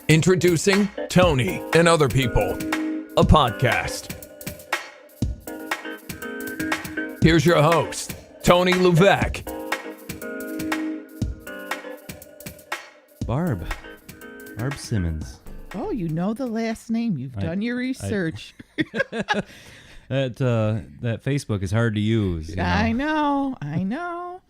Introducing Tony and Other People, a podcast. Here's your host, Tony Levesque. Barb Simmons. Oh, you know the last name. You've done your research. That Facebook is hard to use. You know? I know.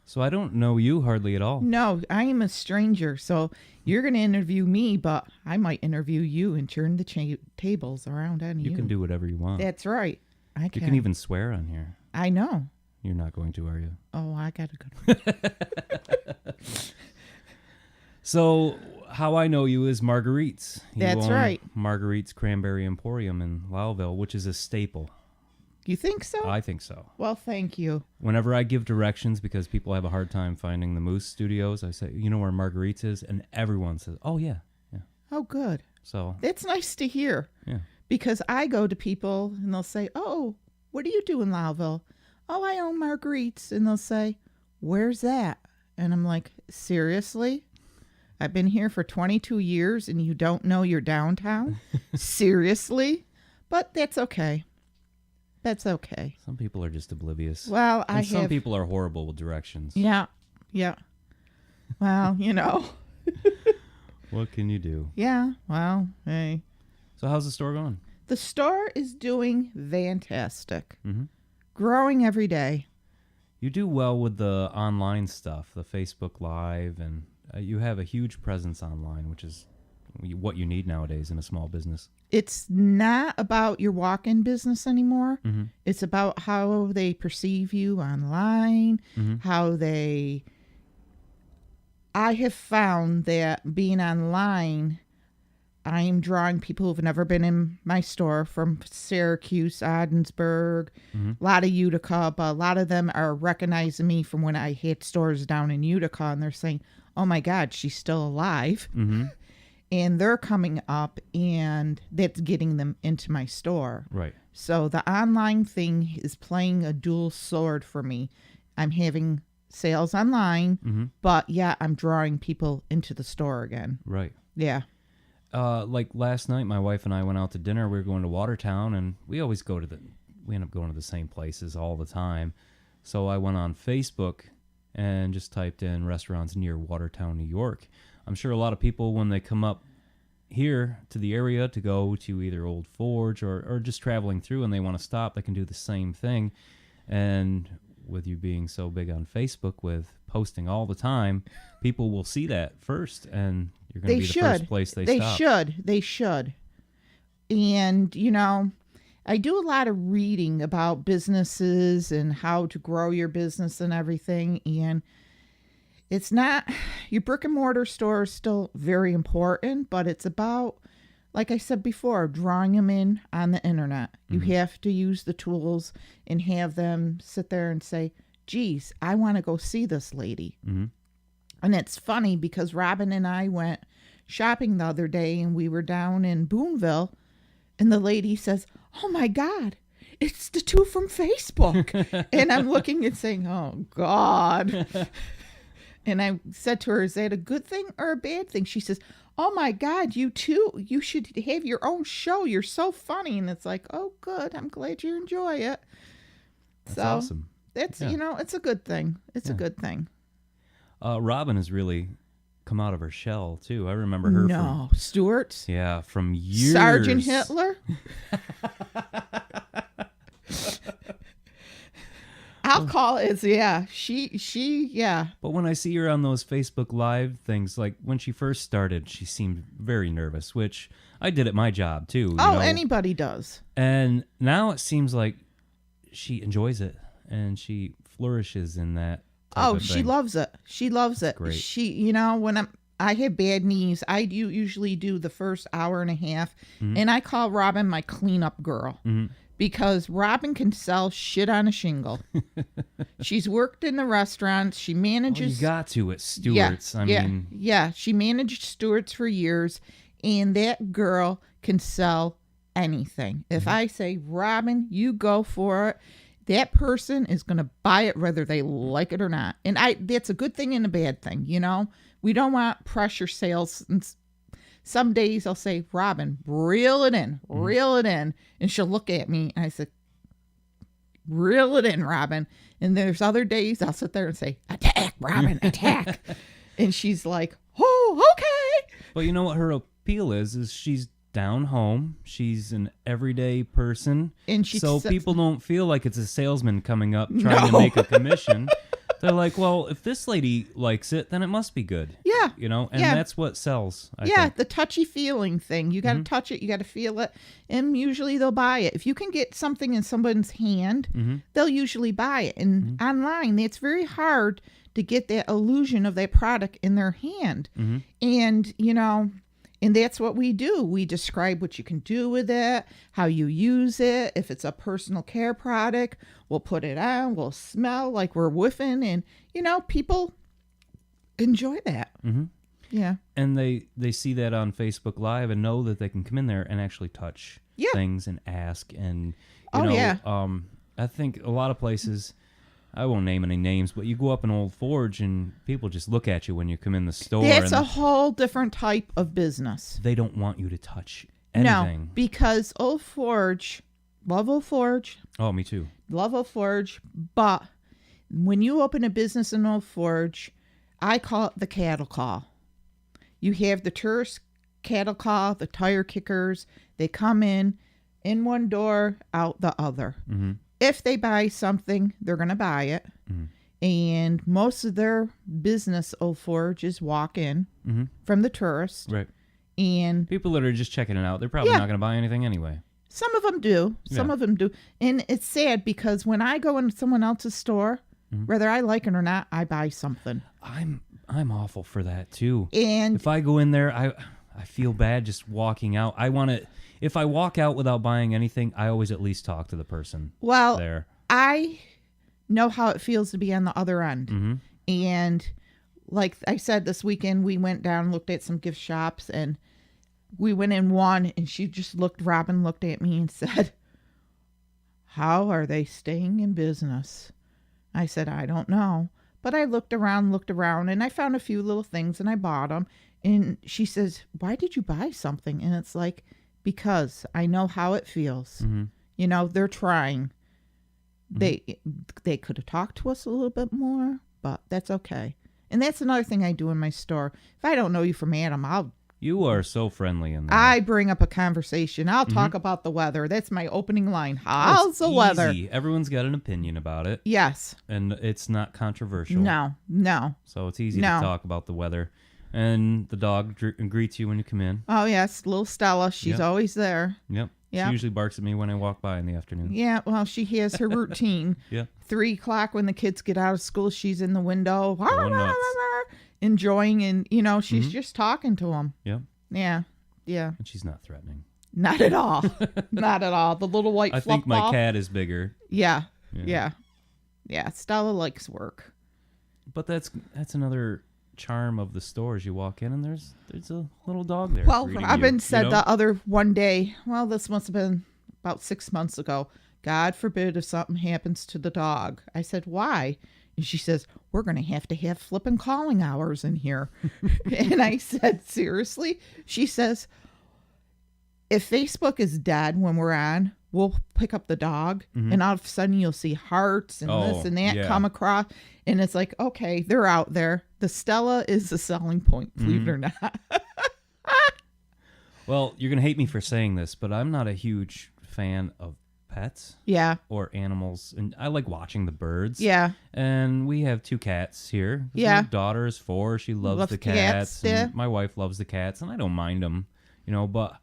So I don't know you hardly at all. No, I am a stranger. So you're going to interview me, but I might interview you and turn the tables around on you. You can do whatever you want. That's right. I can. You can even swear on here. I know. You're not going to, are you? Oh, I got a good one. So how I know you is Marguerite's. That's right. Marguerite's Cranberry Emporium in Lowville, which is a staple. You think so? I think so. Well, thank you. Whenever I give directions, because people have a hard time finding the Moose Studios, I say, you know where Marguerite's is? And everyone says, oh, yeah. Oh, good. So That's nice to hear. Yeah. Because I go to people and they'll say, oh, what do you do in Lowville? Oh, I own Marguerite's. And they'll say, where's that? And I'm like, seriously? I've been here for 22 years and you don't know you're downtown? Seriously? But that's okay. That's okay. Some people are just oblivious. Well, and some people are horrible with directions. Yeah. Well, you know. What can you do? Yeah. Well, hey. So how's the store going? The store is doing fantastic. Mm-hmm. Growing every day. You do well with the online stuff, the Facebook Live, and you have a huge presence online, which is what you need nowadays in a small business. It's not about your walk-in business anymore. Mm-hmm. It's about how they perceive you online, mm-hmm. I have found that being online, I'm drawing people who've never been in my store from Syracuse, Ogdensburg, mm-hmm. a lot of Utica, but a lot of them are recognizing me from when I hit stores down in Utica, and they're saying, oh my God, she's still alive. Mm-hmm. And they're coming up, and that's getting them into my store. Right. So the online thing is playing a dual sword for me. I'm having sales online, mm-hmm. but yeah, I'm drawing people into the store again. Right. Yeah. Like last night, my wife and I went out to dinner. We were going to Watertown, and we always we end up going to the same places all the time. So I went on Facebook and just typed in restaurants near Watertown, New York. I'm sure a lot of people, when they come up here to the area to go to either Old Forge or just traveling through and they want to stop, they can do the same thing. And with you being so big on Facebook with posting all the time, people will see that first, and you're going to be the first place they stop. They should. And, you know, I do a lot of reading about businesses and how to grow your business and everything, and it's not, your brick and mortar store is still very important, but it's about, like I said before, drawing them in on the internet. You Mm-hmm. have to use the tools and have them sit there and say, geez, I want to go see this lady. Mm-hmm. And it's funny because Robin and I went shopping the other day, and we were down in Boonville, and the lady says, oh my God, it's the two from Facebook. And I'm looking and saying, oh God. And I said to her, is that a good thing or a bad thing? She says, oh my God, you too. You should have your own show. You're so funny. And it's like, oh, good. I'm glad you enjoy it. That's awesome. That's, Yeah. you know, it's a good thing. It's a good thing. Robin has really come out of her shell, too. I remember her from Stuart? Yeah, from years. Sergeant Hitler? I'll call it, yeah. Yeah. But when I see her on those Facebook Live things, like when she first started, she seemed very nervous, which I did at my job too. Anybody does. And now it seems like she enjoys it and she flourishes in that type of She thing. loves it. She loves it. Great. She, you know, when I have bad knees, I usually do the first hour and a half, Mm-hmm. and I call Robin my cleanup girl. Mm-hmm. Because Robin can sell shit on a shingle. She's worked in the restaurants. She manages. You got to at Stewart's. Yeah, she managed Stewart's for years, and that girl can sell anything. If I say, Robin, you go for it, that person is going to buy it whether they like it or not. And that's a good thing and a bad thing, you know? We don't want pressure sales. And some days I'll say, Robin, reel it in, reel it in. And she'll look at me and I said, reel it in, Robin. And there's other days I'll sit there and say, attack, Robin, attack. And she's like, oh, okay. Well, you know what her appeal is she's down home. She's an everyday person. And she so sits- people don't feel like it's a salesman coming up trying to make a commission. They're like, well, if this lady likes it, then it must be good. Yeah. You know, and Yeah. that's what sells. I Yeah, think. the touchy feeling thing. You got to touch it, you got to feel it, and usually they'll buy it. If you can get something in someone's hand, they'll usually buy it. And online, it's very hard to get that illusion of that product in their hand. And, you know, and that's what we do. We describe what you can do with it, how you use it. If it's a personal care product, we'll put it on, we'll smell like we're whiffing, and, you know, people enjoy that. Yeah. And they see that on Facebook Live and know that they can come in there and actually touch things and ask. And, you know, I think a lot of places, I won't name any names, but you go up in Old Forge and people just look at you when you come in the store. That's and a whole different type of business. they don't want you to touch anything. No, because Old Forge, love Old Forge, Oh, me too. love Old Forge, but when you open a business in Old Forge, I call it the cattle call. You have the tourist cattle call, the tire kickers. They come in one door, out the other. If they buy something, they're going to buy it. And most of their business, Old Forge, is walk in from the tourist. Right. And People that are just checking it out, they're probably not going to buy anything anyway. some of them do. Some of them do. And it's sad because when I go into someone else's store, whether I like it or not, I buy something. I'm awful for that too. And If I go in there, I feel bad just walking out. I want to. If I walk out without buying anything, I always at least talk to the person well, there. I know how it feels to be on the other end. And like I said, this weekend we went down and looked at some gift shops, and we went in one, and Robin looked at me and said, how are they staying in business? I said, I don't know. But I looked around, and I found a few little things, and I bought them. And she says, why did you buy something? And it's like, because I know how it feels. You know, they're trying. They could have talked to us a little bit more, but that's okay. And that's another thing I do in my store. If I don't know you from Adam, You are so friendly in there. I bring up a conversation. I'll talk about the weather. That's my opening line. How's the weather? Easy. Everyone's got an opinion about it, Yes. and it's not controversial. No. So it's easy No. to talk about the weather. And the dog greets you when you come in. Oh, yes. Little Stella. She's Yep. always there. Yep. Yep. She usually barks at me when I walk by in the afternoon. Yeah, well, she has her routine. Yeah. 3 o'clock when the kids get out of school, she's in the window. Going nuts. Enjoying, and, you know, she's just talking to them. Yep. Yeah. Yeah. And she's not threatening. Not at all. Not at all. The little white I fluff think my ball. cat is bigger. Yeah. Yeah. Yeah. Stella likes work. But that's another charm of the stores. You walk in and there's a little dog there. Well, greeting Robin you, said you know? the other one day, well, this must have been about 6 months ago. God forbid if something happens to the dog. I said, why? And she says, we're going to have flipping calling hours in here. And I said, seriously? She says, if Facebook is dead when we're on, we'll pick up the dog, and all of a sudden you'll see hearts and this and that come across. And it's like, okay, they're out there. The Stella is the selling point, believe it or not. Well, you're going to hate me for saying this, but I'm not a huge fan of pets Yeah. or animals. And I like watching the birds. Yeah. And we have 2 cats here. Yeah. My daughter is 4. She loves Loves the cats, cats. And yeah. my wife loves the cats, and I don't mind them, you know, but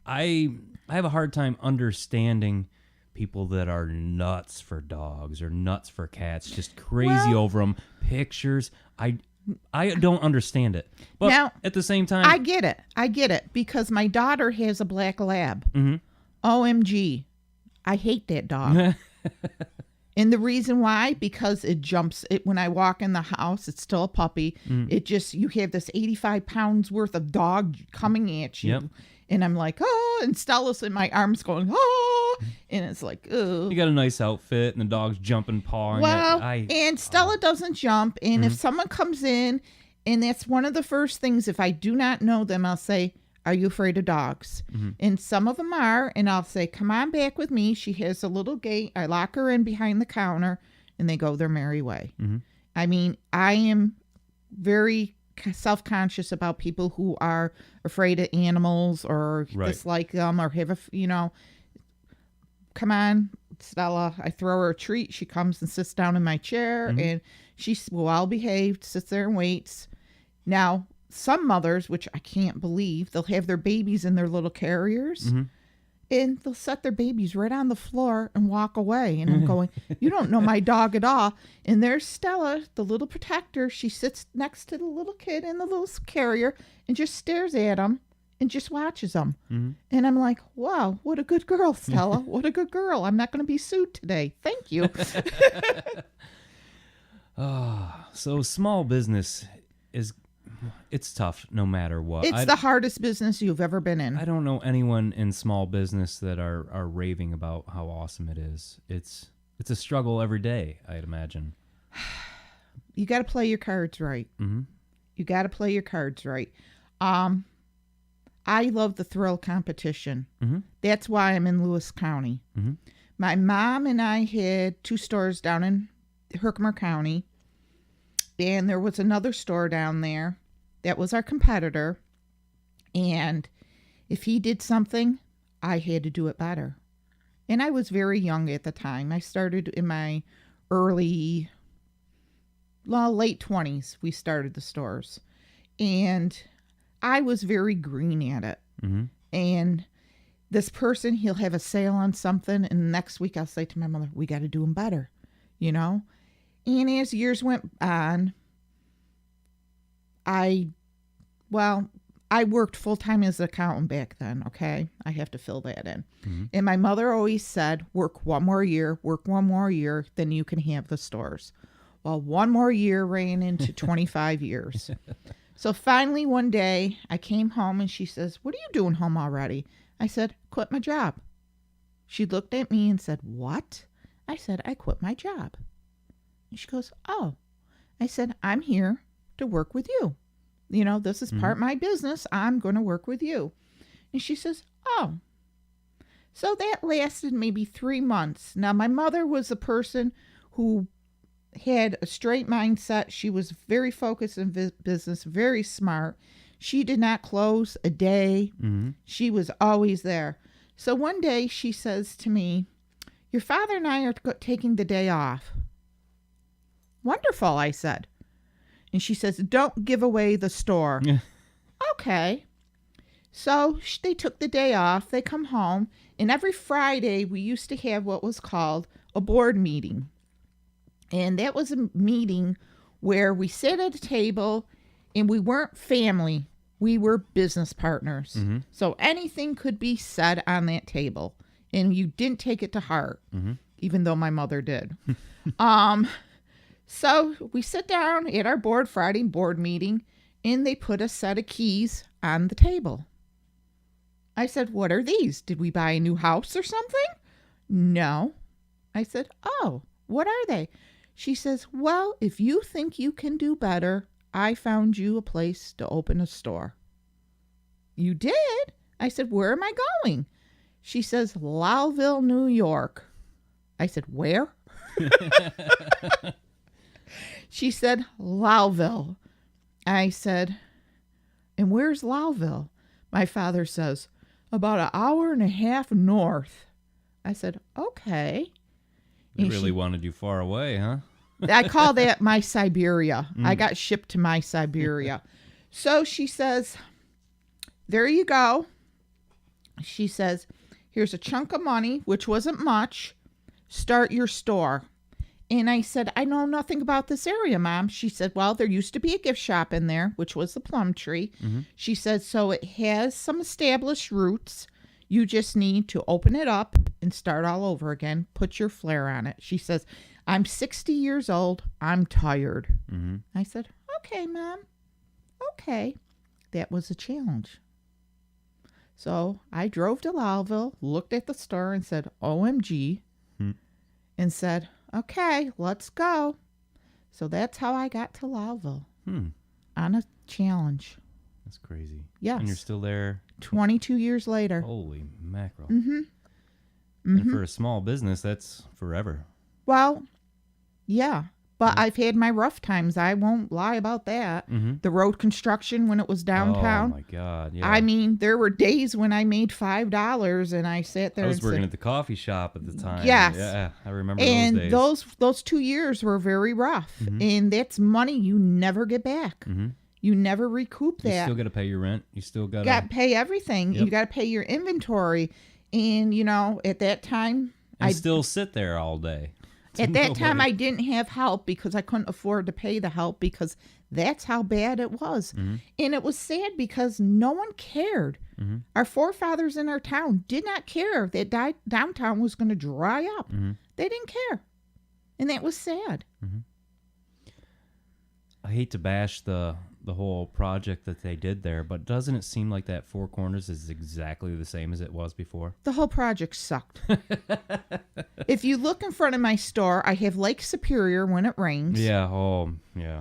I have a hard time understanding people that are nuts for dogs or nuts for cats, just crazy over them. Pictures. I don't understand it. But Now, at the same time, I get it because my daughter has a black lab. OMG. I hate that dog. And the reason why, because it jumps when I walk in the house, it's still a puppy. It just, you have this 85 pounds worth of dog coming at you. Yep. And I'm like, oh, and Stella's in my arms going, oh. And it's like, ugh. You got a nice outfit, and the dog's jumping, pawing Well, it. and Stella doesn't jump. And if someone comes in, and that's one of the first things, if I do not know them, I'll say, are you afraid of dogs? And some of them are. And I'll say, come on back with me. She has a little gate. I lock her in behind the counter, and they go their merry way. I mean, I am very self-conscious about people who are afraid of animals or dislike them or have come on, Stella. I throw her a treat. She comes and sits down in my chair, and she's well behaved, sits there and waits. Now, some mothers, which I can't believe, they'll have their babies in their little carriers, and they'll set their babies right on the floor and walk away. And I'm going, you don't know my dog at all. And there's Stella, the little protector. She sits next to the little kid in the little carrier and just stares at him and just watches them. And I'm like, wow, what a good girl, Stella. What a good girl. I'm not going to be sued today. Thank you. So small business it's tough no matter what. It's the hardest business you've ever been in. I don't know anyone in small business that are raving about how awesome it is. It's a struggle every day, I'd imagine. You got to play your cards right. You got to play your cards right. I love the thrill competition. That's why I'm in Lewis County. My mom and I had 2 stores down in Herkimer County. And there was another store down there that was our competitor. And if he did something, I had to do it better. And I was very young at the time. I started in my late 20s. We started the stores. And I was very green at it. And this person, he'll have a sale on something. And next week I'll say to my mother, we got to do them better, And as years went on, I worked full-time as an accountant back then, okay? I have to fill that in. And my mother always said, work one more year, then you can have the stores. Well, one more year ran into 25 years. So finally one day I came home and she says, what are you doing home already? I said, quit my job. She looked at me and said, what? I said, I quit my job. And she goes, oh. I said, I'm here to work with you. This is part of my business. I'm going to work with you. And she says, oh. So that lasted maybe 3 months. Now, my mother was a person who had a straight mindset. She was very focused in business, very smart. She did not close a day. She was always there. So one day she says to me, your father and I are taking the day off. Wonderful, I said. And she says, don't give away the store. Okay. So they took the day off. They come home. And every Friday, we used to have what was called a board meeting. And that was a meeting where we sat at a table and we weren't family. We were business partners. So anything could be said on that table. And you didn't take it to heart, even though my mother did. So we sit down at our Friday board meeting, and they put a set of keys on the table. I said, what are these? Did we buy a new house or something? No. I said, oh, what are they? She says, well, if you think you can do better, I found you a place to open a store. You did? I said, where am I going? She says, Lowville, New York. I said, where? She said, Lowville. I said, and where's Lowville? My father says, about an hour and a half north. I said, okay. They really wanted you far away, huh? I call that my Siberia. I got shipped to my Siberia. So she says, there you go. She says, here's a chunk of money, which wasn't much. Start your store. And I said, I know nothing about this area, Mom. She said, well, there used to be a gift shop in there, which was the Plum Tree. She said, so it has some established roots. You just need to open it up and start all over again. Put your flair on it. She says, I'm 60 years old. I'm tired. I said, okay, Mom. Okay. That was a challenge. So I drove to Lowville, looked at the store and said, OMG, and said, okay, let's go. So that's how I got to Lowville on a challenge. That's crazy. Yes. And you're still there 22 years later. Holy mackerel. And for a small business, that's forever. Well, yeah. But I've had my rough times. I won't lie about that. The road construction when it was downtown. Oh, my God. Yeah. I mean, there were days when I made $5 and I sat there I was and working said, at the coffee shop at the time. Yes. Yeah, I remember and those days. those 2 years were very rough. And that's money you never get back. You never recoup that. You still got to pay your rent. You still got to pay everything. Yep. You got to pay your inventory. And, you know, at that time, I still sit there all day. At that time, I didn't have help because I couldn't afford to pay the help because that's how bad it was. And it was sad because no one cared. Our forefathers in our town did not care that downtown was going to dry up. They didn't care. And that was sad. I hate to bash the whole project that they did there, but doesn't it seem like that Four Corners is exactly the same as it was before? The whole project sucked. If you look in front of my store, I have Lake Superior when it rains. Yeah. Oh, yeah.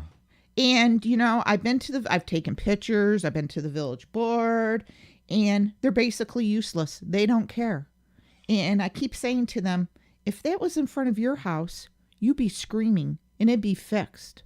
And, you know, I've taken pictures. I've been to the village board, and they're basically useless. They don't care. And I keep saying to them, if that was in front of your house, you'd be screaming and it'd be fixed.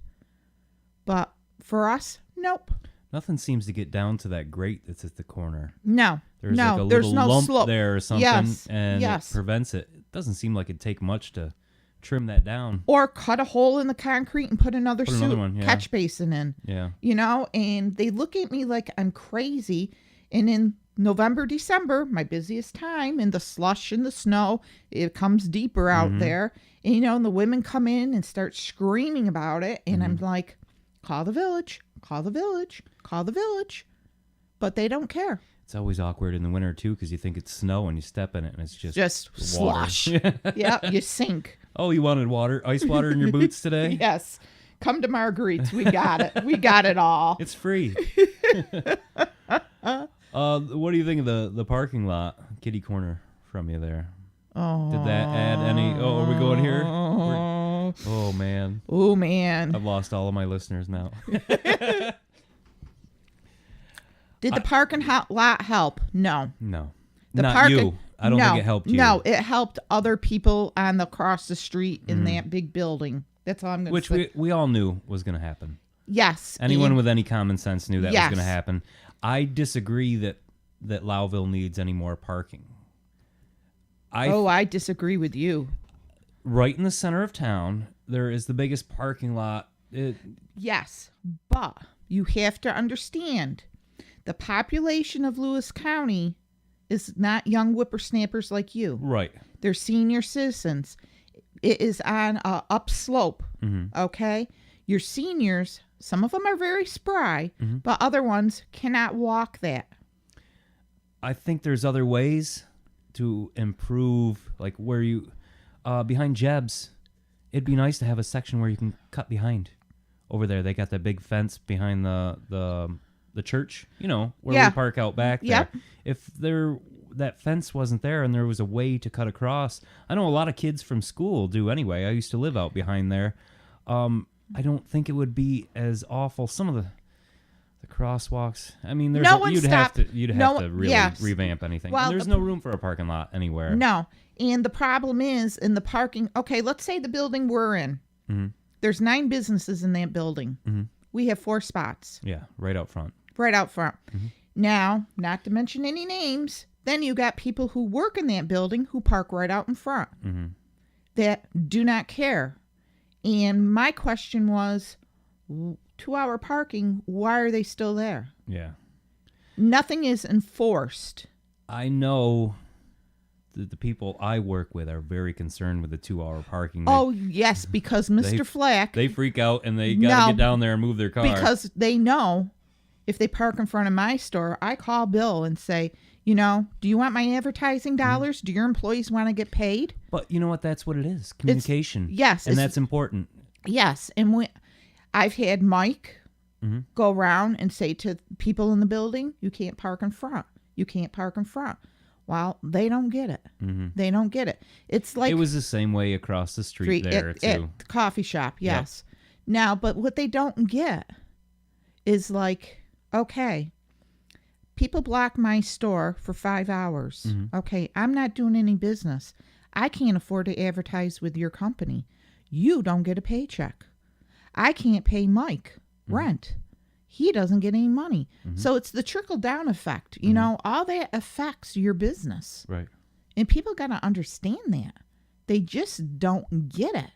But for us, nope. Nothing seems to get down to that grate that's at the corner. No. There's no, like a there's little no lump slope there or something, yes, and yes. it prevents it. It doesn't seem like it'd take much to trim that down. Or cut a hole in the concrete and put another one, yeah. catch basin in. Yeah. You know, and they look at me like I'm crazy. And in November, December, my busiest time, in the slush and the snow, it comes deeper out there. And, you know, and the women come in and start screaming about it. And I'm like, call the village, call the village, call the village. But they don't care. It's always awkward in the winter, too, because you think it's snow and you step in it and it's just water. Slush. Yeah, you sink. Oh, you wanted ice water in your boots today? Yes. Come to Marguerite's. We got it. We got it all. It's free. What do you think of the parking lot, kitty corner from you there? Oh. Did that add any? Oh, are we going here? Oh, man. Oh, man. I've lost all of my listeners now. Did the parking lot help? No. No. The Not parking, you. I don't think it helped you. No, it helped other people across the street in that big building. That's all I'm going to say. Which we all knew was going to happen. Yes. Anyone with any common sense knew that was Yes. going to happen. I disagree that Lowville needs any more parking. I disagree with you. Right in the center of town, there is the biggest parking lot. Yes, but you have to understand the population of Lewis County is not young whippersnappers like you. Right. They're senior citizens. It is on a upslope, okay? Your seniors, some of them are very spry, but other ones cannot walk that. I think there's other ways to improve, like where you, behind Jeb's, it'd be nice to have a section where you can cut behind. Over there, they got that big fence behind the church, you know, where we park out back there. Yep. If that fence wasn't there and there was a way to cut across, I know a lot of kids from school do anyway. I used to live out behind there. I don't think it would be as awful. Some of the crosswalks. I mean, you'd have to really revamp anything. Well, and there's no room for a parking lot anywhere. No, and the problem is in the parking. Okay, let's say the building we're in. There's 9 businesses in that building. We have 4 spots. Yeah, right out front. Right out front. Now, not to mention any names, then you got people who work in that building who park right out in front that do not care. And my question was, 2-hour parking, why are they still there? Yeah. Nothing is enforced. I know that the people I work with are very concerned with the 2-hour parking. Yes, because Mr. Flack... They freak out and they got to get down there and move their car. Because they know if they park in front of my store, I call Bill and say, you know, do you want my advertising dollars? Do your employees want to get paid? But you know what? That's what it is. Communication. Yes. And that's important. Yes. And I've had Mike go around and say to people in the building, you can't park in front. You can't park in front. Well, they don't get it. Mm-hmm. They don't get it. It's like It was the same way across the street there, too. at the coffee shop, yes. Now, but what they don't get is like, okay, people block my store for 5 hours. Mm-hmm. Okay, I'm not doing any business. I can't afford to advertise with your company. You don't get a paycheck. I can't pay Mike rent. He doesn't get any money. So it's the trickle-down effect. You know, all that affects your business. Right. And people got to understand that. They just don't get it.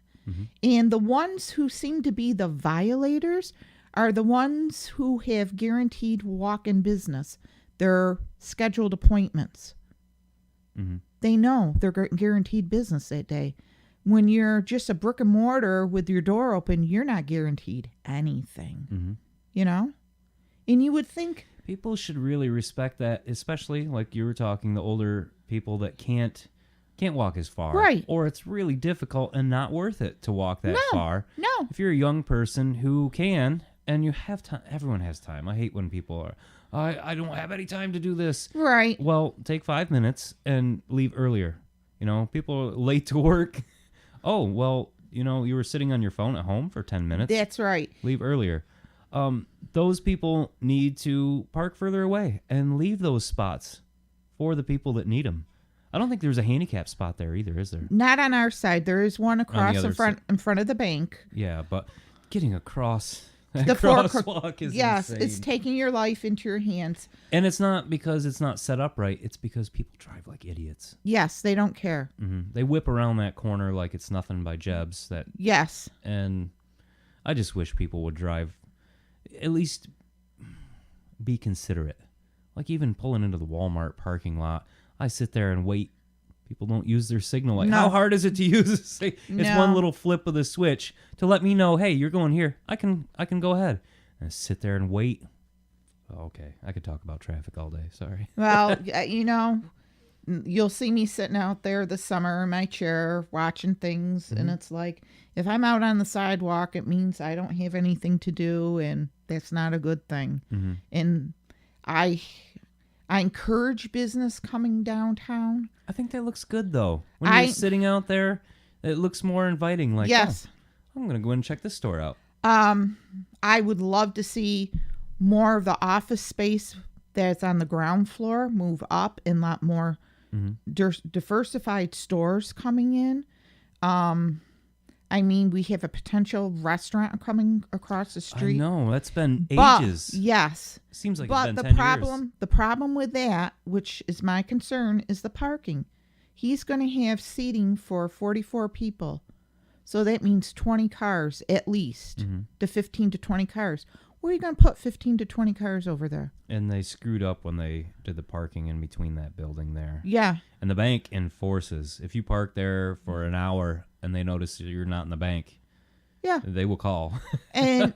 And the ones who seem to be the violators are the ones who have guaranteed walk-in business. They're scheduled appointments. They know they're guaranteed business that day. When you're just a brick and mortar with your door open, you're not guaranteed anything. You know? And you would think... People should really respect that, especially like you were talking, the older people that can't walk as far. Right. Or it's really difficult and not worth it to walk that far. No. If you're a young person who can, and you have time, everyone has time. I hate when people are, I don't have any time to do this. Right. Well, take 5 minutes and leave earlier. You know, people are late to work. Oh, well, you know, you were sitting on your phone at home for 10 minutes. That's right. Leave earlier. Those people need to park further away and leave those spots for the people that need them. I don't think there's a handicap spot there either, is there? Not on our side. There is one across in front of the bank. Yeah, but getting across The crosswalk is insane. it's taking your life into your hands. And it's not because it's not set up right. It's because people drive like idiots. Yes, they don't care. They whip around that corner like it's nothing by Jeb's. Yes. And I just wish people would drive, at least be considerate. Like even pulling into the Walmart parking lot, I sit there and wait. People don't use their signal. Like, how hard is it to use a signal? It's one little flip of the switch to let me know, hey, you're going here. I can go ahead. And sit there and wait. Oh, okay, I could talk about traffic all day. Sorry. Well, you know, you'll see me sitting out there this summer in my chair watching things, and it's like, if I'm out on the sidewalk, it means I don't have anything to do, and that's not a good thing. And I encourage business coming downtown. I think that looks good, though. When you're sitting out there, it looks more inviting. Like, yes, oh, I'm going to go in and check this store out. I would love to see more of the office space that's on the ground floor move up, and a lot more diversified stores coming in. I mean, we have a potential restaurant coming across the street. I know, that's been ages. Yes. Seems like but it's been 10 years. The problem with that, which is my concern, is the parking. He's going to have seating for 44 people. So that means 20 cars at least, to 15 to 20 cars. Where are you going to put 15 to 20 cars over there? And they screwed up when they did the parking in between that building there. Yeah. And the bank enforces, if you park there for an hour and they notice you're not in the bank, they will call. And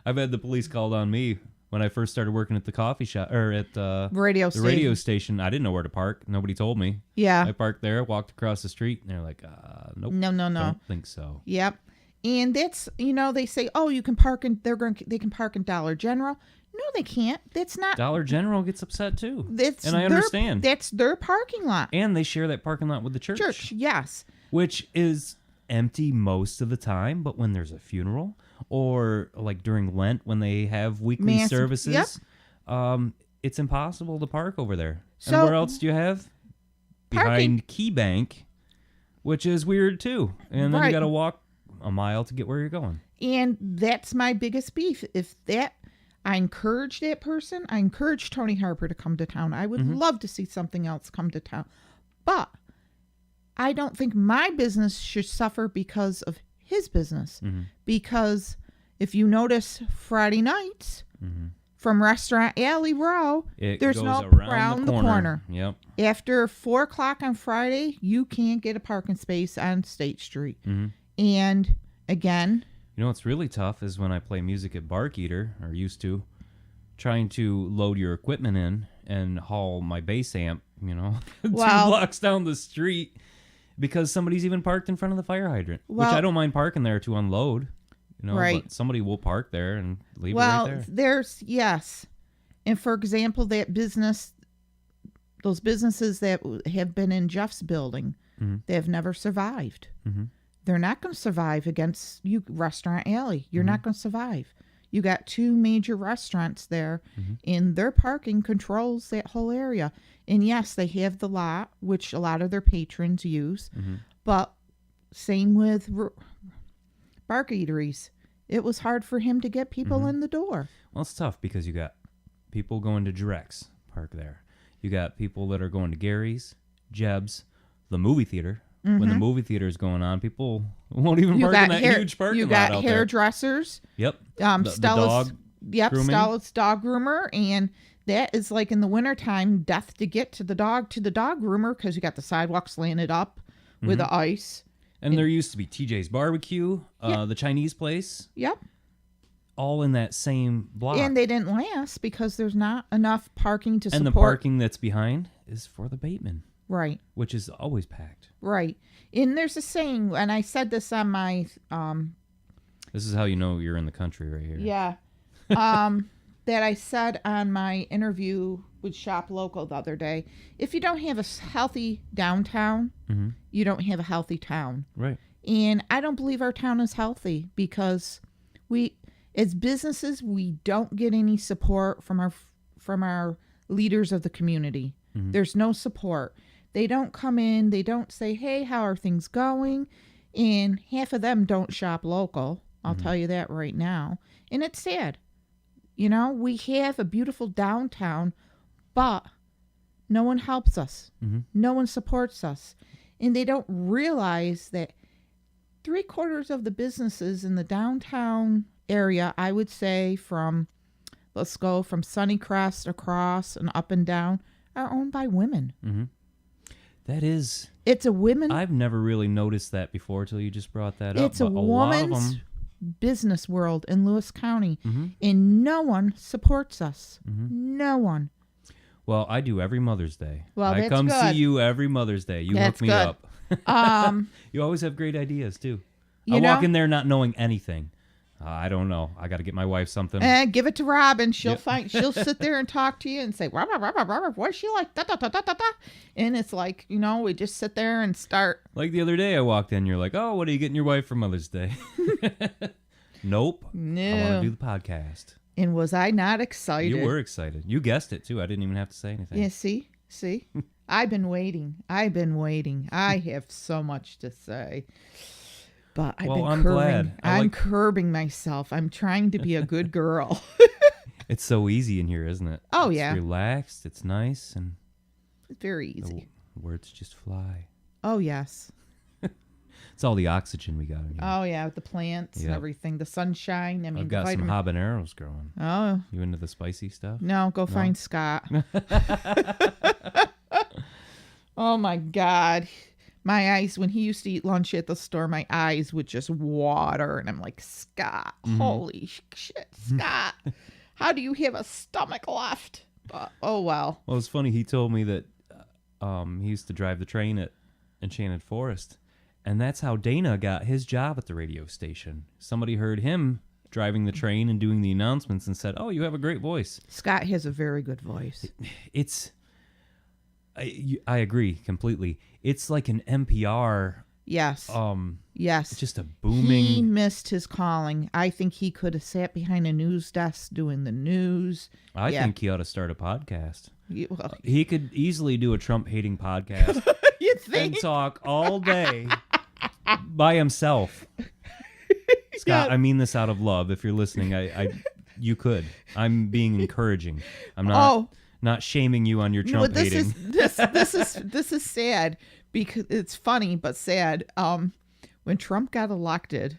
I've had the police called on me when I first started working at the coffee shop, or at the radio station. I didn't know where to park. Nobody told me. Yeah. I parked there, walked across the street, and they're like, nope. No. Don't think so. Yep. And that's, you know, they say, oh, you can park in, they can park in Dollar General. No, they can't. That's not. Dollar General gets upset too. And I understand. That's their parking lot. And they share that parking lot with the church. Yes. Which is empty most of the time, but when there's a funeral or like during Lent when they have weekly services, it's impossible to park over there. So, and where else do you have? Behind Key Bank, which is weird too. And then you got to walk a mile to get where you're going. And that's my biggest beef. I encourage that person. I encourage Tony Harper to come to town. I would love to see something else come to town. But I don't think my business should suffer because of his business. Because if you notice Friday nights from Restaurant Alley Row, there's no around the corner. Yep. After 4 o'clock on Friday, you can't get a parking space on State Street. And again, you know what's really tough is when I play music at Barkeeter, or used to, trying to load your equipment in and haul my bass amp, 2 blocks down the street because somebody's even parked in front of the fire hydrant, which I don't mind parking there to unload, but somebody will park there and leave it right there. And for example, that business those businesses that have been in Jeff's building, they have never survived. They're not going to survive against you, Restaurant Alley. You're not going to survive. You got 2 major restaurants there, and their parking controls that whole area. And yes, they have the lot, which a lot of their patrons use. But same with Bark Eateries. It was hard for him to get people in the door. Well, it's tough because you got people going to Drex Park there. You got people that are going to Gary's, Jeb's, the movie theater. When the movie theater is going on, people won't even park in that huge parking lot out there. You got hairdressers. Yep. Stella's, the dog grooming. Stella's dog groomer, and that is like in the wintertime, death to get to the dog groomer because you got the sidewalks slanted up with the ice. And there used to be TJ's Barbecue, the Chinese place. Yep. All in that same block. And they didn't last because there's not enough parking to support. And the parking that's behind is for the Bateman. Right. Which is always packed. Right. And there's a saying, and I said this on my... this is how you know you're in the country right here. Yeah. That I said on my interview with Shop Local the other day. If you don't have a healthy downtown, you don't have a healthy town. Right. And I don't believe our town is healthy because we, as businesses, we don't get any support from our leaders of the community. There's no support. They don't come in. They don't say, hey, how are things going? And half of them don't shop local. I'll tell you that right now. And it's sad. You know, we have a beautiful downtown, but no one helps us. No one supports us. And they don't realize that 3/4 of the businesses in the downtown area, I would say let's go from Sunnycrest across and up and down, are owned by women. That is... It's a women... I've never really noticed that before till you just brought that up. It's a woman's business world in Lewis County, and no one supports us. No one. Well, I do every Mother's Day. Well, I come see you every Mother's Day. You that's hook me good. up. You always have great ideas, too. I walk in there not knowing anything. I don't know. I got to get my wife something. Give it to Robin. She'll she'll sit there and talk to you and say, Robert, what's she like? Da, da, da, da, da, da. And it's like, you know, we just sit there and start. Like the other day I walked in, you're like, oh, what are you getting your wife for Mother's Day? Nope. No. I want to do the podcast. And was I not excited? You were excited. You guessed it, too. I didn't even have to say anything. Yeah, see? I've been waiting. I have so much to say. But I'm curbing myself. I'm trying to be a good girl. It's so easy in here, isn't it? Oh, it's yeah. Relaxed. It's nice. And it's very easy. The words just fly. Oh, yes. It's all the oxygen we got in here. Oh, yeah, with the plants and everything. The sunshine. I mean, I've got some habaneros growing. Oh. You into the spicy stuff? No, go find Scott. Oh, my God. My eyes, when he used to eat lunch at the store, my eyes would just water. And I'm like, Scott, holy shit, Scott. How do you have a stomach left? Oh, well. Well, it's funny. He told me that he used to drive the train at Enchanted Forest. And that's how Dana got his job at the radio station. Somebody heard him driving the train and doing the announcements and said, oh, you have a great voice. Scott has a very good voice. I agree completely. It's like an NPR. Yes. Yes. It's just a booming. He missed his calling. I think he could have sat behind a news desk doing the news. I think he ought to start a podcast. He could easily do a Trump-hating podcast. You think? And talk all day by himself. Scott, I mean this out of love. If you're listening, you could. I'm being encouraging. I'm not shaming you on your Trump hating. This is sad because it's funny but sad. When Trump got elected,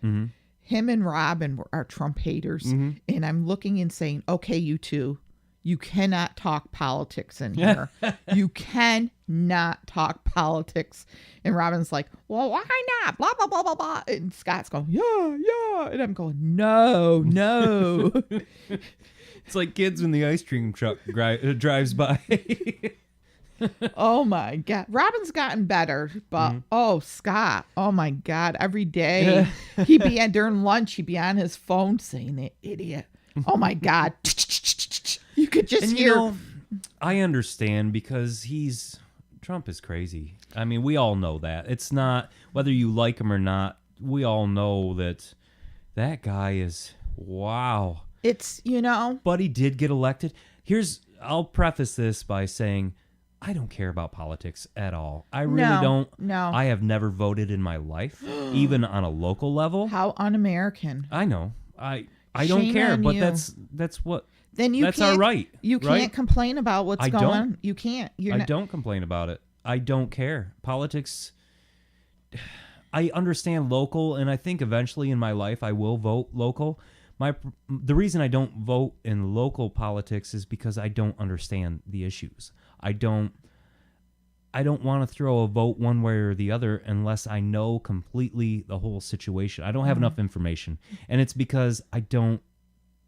him and Robin are Trump haters, and I'm looking and saying, "Okay, you two, you cannot talk politics in here. You cannot talk politics." And Robin's like, "Well, why not? Blah blah blah blah blah." And Scott's going, "Yeah," and I'm going, "No." It's like kids when the ice cream truck drives by. Oh my God. Robin's gotten better, but Scott, oh my God. Every day during lunch, he'd be on his phone saying that idiot. Oh my God. You could just hear. I understand because Trump is crazy. I mean, we all know that. It's not whether you like him or not. We all know that guy is wow. It's, But he did get elected. I'll preface this by saying I don't care about politics at all. I really don't. No. I have never voted in my life, even on a local level. How un-American. I know. I don't Shame care, on but you. that's what Then you that's can't, our right. You right? can't complain about what's I going don't. on. You can't. I don't complain about it. I don't care. Politics, I understand local, and I think eventually in my life I will vote local. The reason I don't vote in local politics is because I don't understand the issues. I don't want to throw a vote one way or the other unless I know completely the whole situation. I don't have enough information, and it's because I don't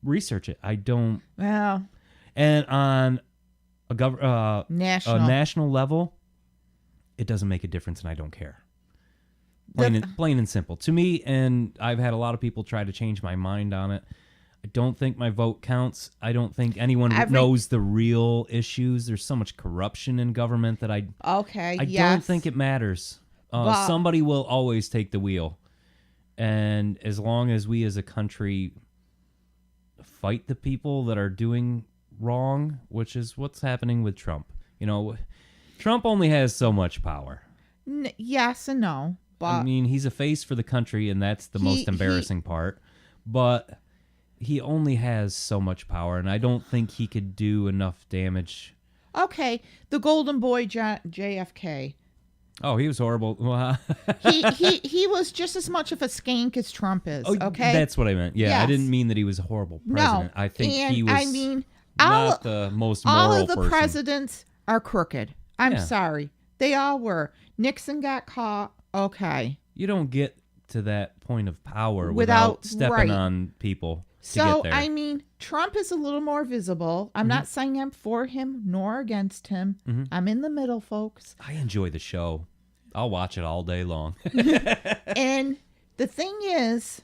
research it. I don't. Well. And on a national level, it doesn't make a difference, and I don't care. Plain and simple. To me, and I've had a lot of people try to change my mind on it. I don't think my vote counts. I don't think anyone knows the real issues. There's so much corruption in government that I don't think it matters. Somebody will always take the wheel. And as long as we as a country fight the people that are doing wrong, which is what's happening with Trump. Trump only has so much power. Yes and no. But I mean, he's a face for the country, and that's the most embarrassing part. But he only has so much power, and I don't think he could do enough damage. Okay, the golden boy JFK. Oh, he was horrible. he was just as much of a skank as Trump is. Okay, that's what I meant. Yeah, yes. I didn't mean that he was a horrible president. No, I think he was. Not the most moral all of the person. presidents are crooked. I'm sorry, they all were. Nixon got caught. Okay. You don't get to that point of power without stepping on people to get there. I mean, Trump is a little more visible. I'm not saying I'm for him nor against him. I'm in the middle, folks. I enjoy the show. I'll watch it all day long. And the thing is,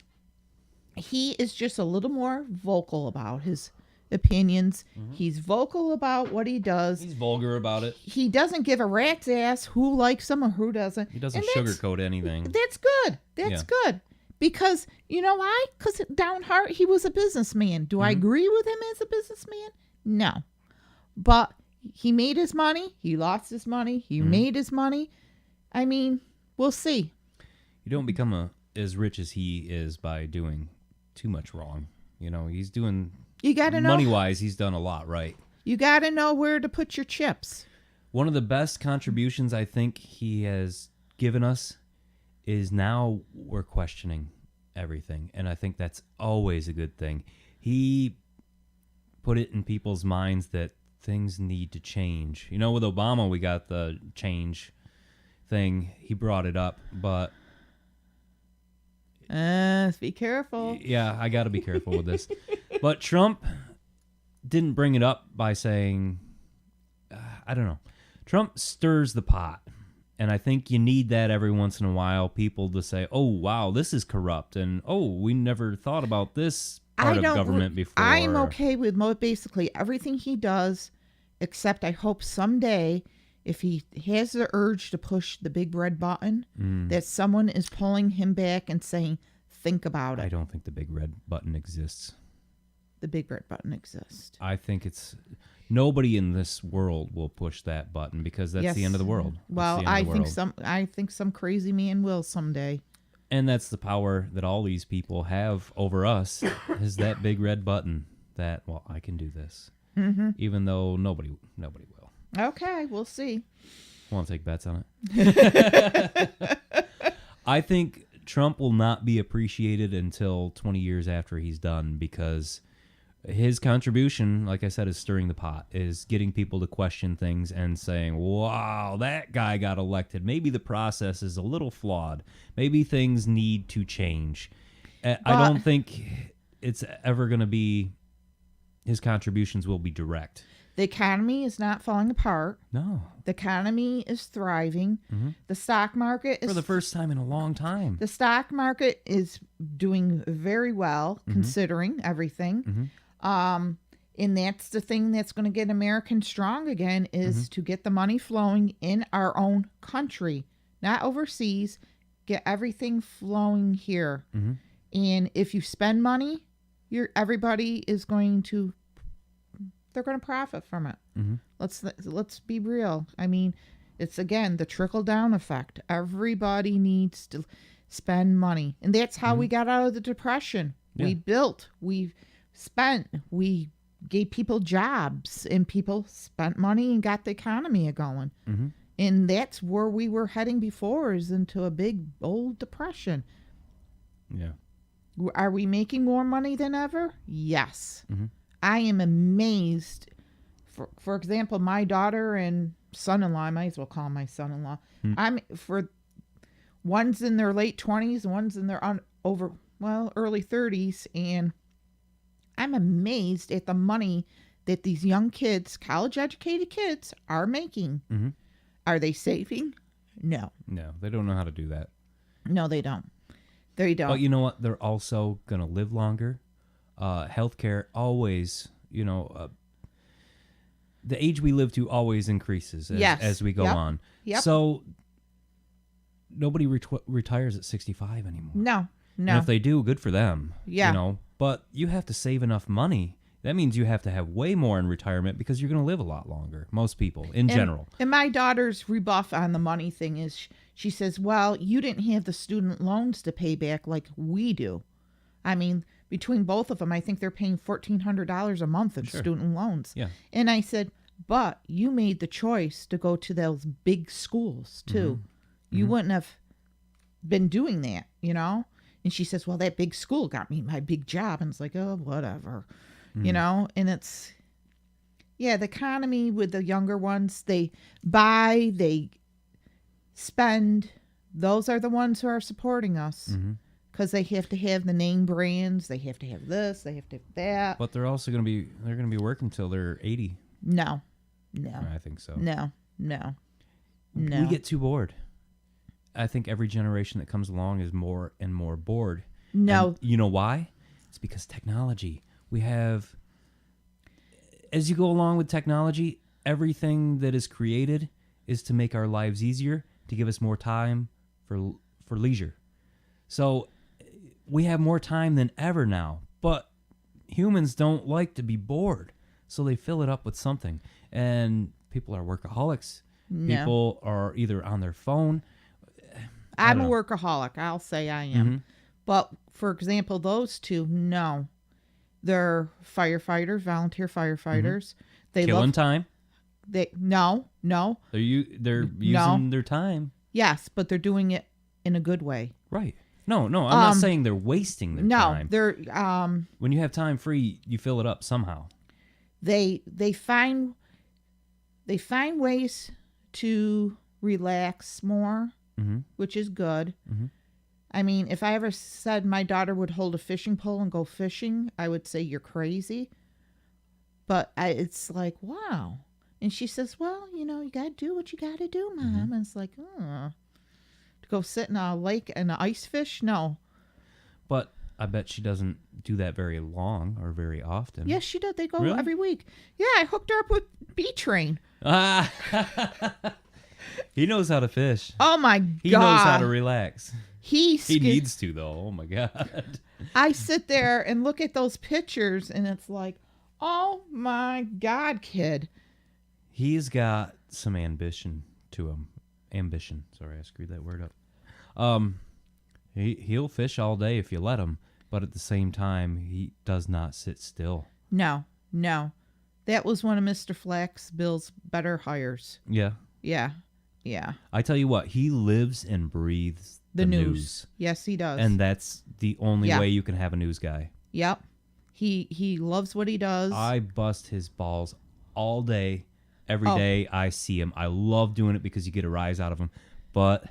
he is just a little more vocal about his opinions. He's vocal about what he does. He's vulgar about it. He doesn't give a rat's ass who likes him or who doesn't. He doesn't sugarcoat anything. That's good. That's good. Because, you know why? Because down heart, he was a businessman. Do I agree with him as a businessman? No. But he made his money. He lost his money. He made his money. I mean, we'll see. You don't become as rich as he is by doing too much wrong. He's doing... You got to know. Money-wise, he's done a lot right. You got to know where to put your chips. One of the best contributions I think he has given us is now we're questioning everything. And I think that's always a good thing. He put it in people's minds that things need to change. With Obama, we got the change thing. He brought it up, but... Be careful. Yeah, I got to be careful with this. But Trump didn't bring it up by saying, I don't know. Trump stirs the pot. And I think you need that every once in a while, people to say, oh, wow, this is corrupt. And, oh, we never thought about this part of government before. I'm okay with basically everything he does, except I hope someday, if he has the urge to push the big red button, that someone is pulling him back and saying, think about it. I don't think the big red button exists. The big red button exists. I think nobody in this world will push that button because that's the end of the world. Well, I think some crazy man will someday. And that's the power that all these people have over us is that big red button that, well, I can do this. Even though nobody will. Okay, we'll see. Want to take bets on it? I think Trump will not be appreciated until 20 years after he's done because his contribution, like I said, is stirring the pot, is getting people to question things and saying, wow, that guy got elected. Maybe the process is a little flawed. Maybe things need to change. I don't think it's ever going to be, his contributions will be direct. The economy is not falling apart. No. The economy is thriving. The stock market is... For the first time in a long time. The stock market is doing very well, considering everything. And that's the thing that's going to get Americans strong again is to get the money flowing in our own country, not overseas. Get everything flowing here. And if you spend money, everybody is going to, they're going to profit from it. Let's be real. I mean, it's again the trickle down effect. Everybody needs to spend money, and that's how we got out of the Depression. Yeah. We built, we spent, we gave people jobs, and people spent money and got the economy going. And that's where we were heading before, is into a big old depression. Yeah. Are we making more money than ever? Yes. I am amazed. For example, my daughter and son-in-law, I might as well call him my son-in-law. One's in their late 20s, one's in their early 30s, and I'm amazed at the money that these young kids, college-educated kids, are making. Are they saving? No. No, they don't know how to do that. No, they don't. They don't. But you know what? They're also going to live longer. Healthcare always, the age we live to always increases as we go on. Yep. So nobody retires at 65 anymore. No. And if they do, good for them. Yeah. But you have to save enough money. That means you have to have way more in retirement because you're going to live a lot longer. Most people, in general. And my daughter's rebuff on the money thing is she says, well, you didn't have the student loans to pay back like we do. I mean, between both of them, I think they're paying $1,400 a month in student loans. Yeah. And I said, but you made the choice to go to those big schools, too. You wouldn't have been doing that, And she says, well, that big school got me my big job. And it's like, oh, whatever. And it's, the economy with the younger ones, they buy, they spend. Those are the ones who are supporting us because they have to have the name brands. They have to have this. They have to have that. But they're also going to be working till they're 80. No. I think so. No. We get too bored. I think every generation that comes along is more and more bored. No. And you know why? It's because technology. We have, as you go along with technology, everything that is created is to make our lives easier, to give us more time for leisure. So we have more time than ever now, but humans don't like to be bored, so they fill it up with something. And people are workaholics. No. People are either on their phone. I'm a workaholic. I'll say I am. But, for example, those two, no. They're firefighters, volunteer firefighters. They Killing time. No. They're using their time. Yes, but they're doing it in a good way. Right. No, I'm not saying they're wasting their time. No, they're when you have time free, you fill it up somehow. They find ways to relax more, which is good. I mean, if I ever said my daughter would hold a fishing pole and go fishing, I would say you're crazy. But it's like, wow. And she says, well, you got to do what you got to do, Mom. And it's like, to go sit in a lake and ice fish? No. But I bet she doesn't do that very long or very often. Yes, she did. They go Really? every week. Yeah, I hooked her up with B-Train. He knows how to fish. Oh, my God. He knows how to relax. He needs to, though. Oh, my God. I sit there and look at those pictures, and it's like, oh, my God, kid. He's got some ambition to him. Ambition. Sorry, I screwed that word up. He'll fish all day if you let him, but at the same time, he does not sit still. No. That was one of Mr. Bill's better hires. Yeah. Yeah. I tell you what, he lives and breathes the news. Yes, he does. And that's the only way you can have a news guy. Yep. He loves what he does. I bust his balls all day, every day I see him. I love doing it because you get a rise out of him. But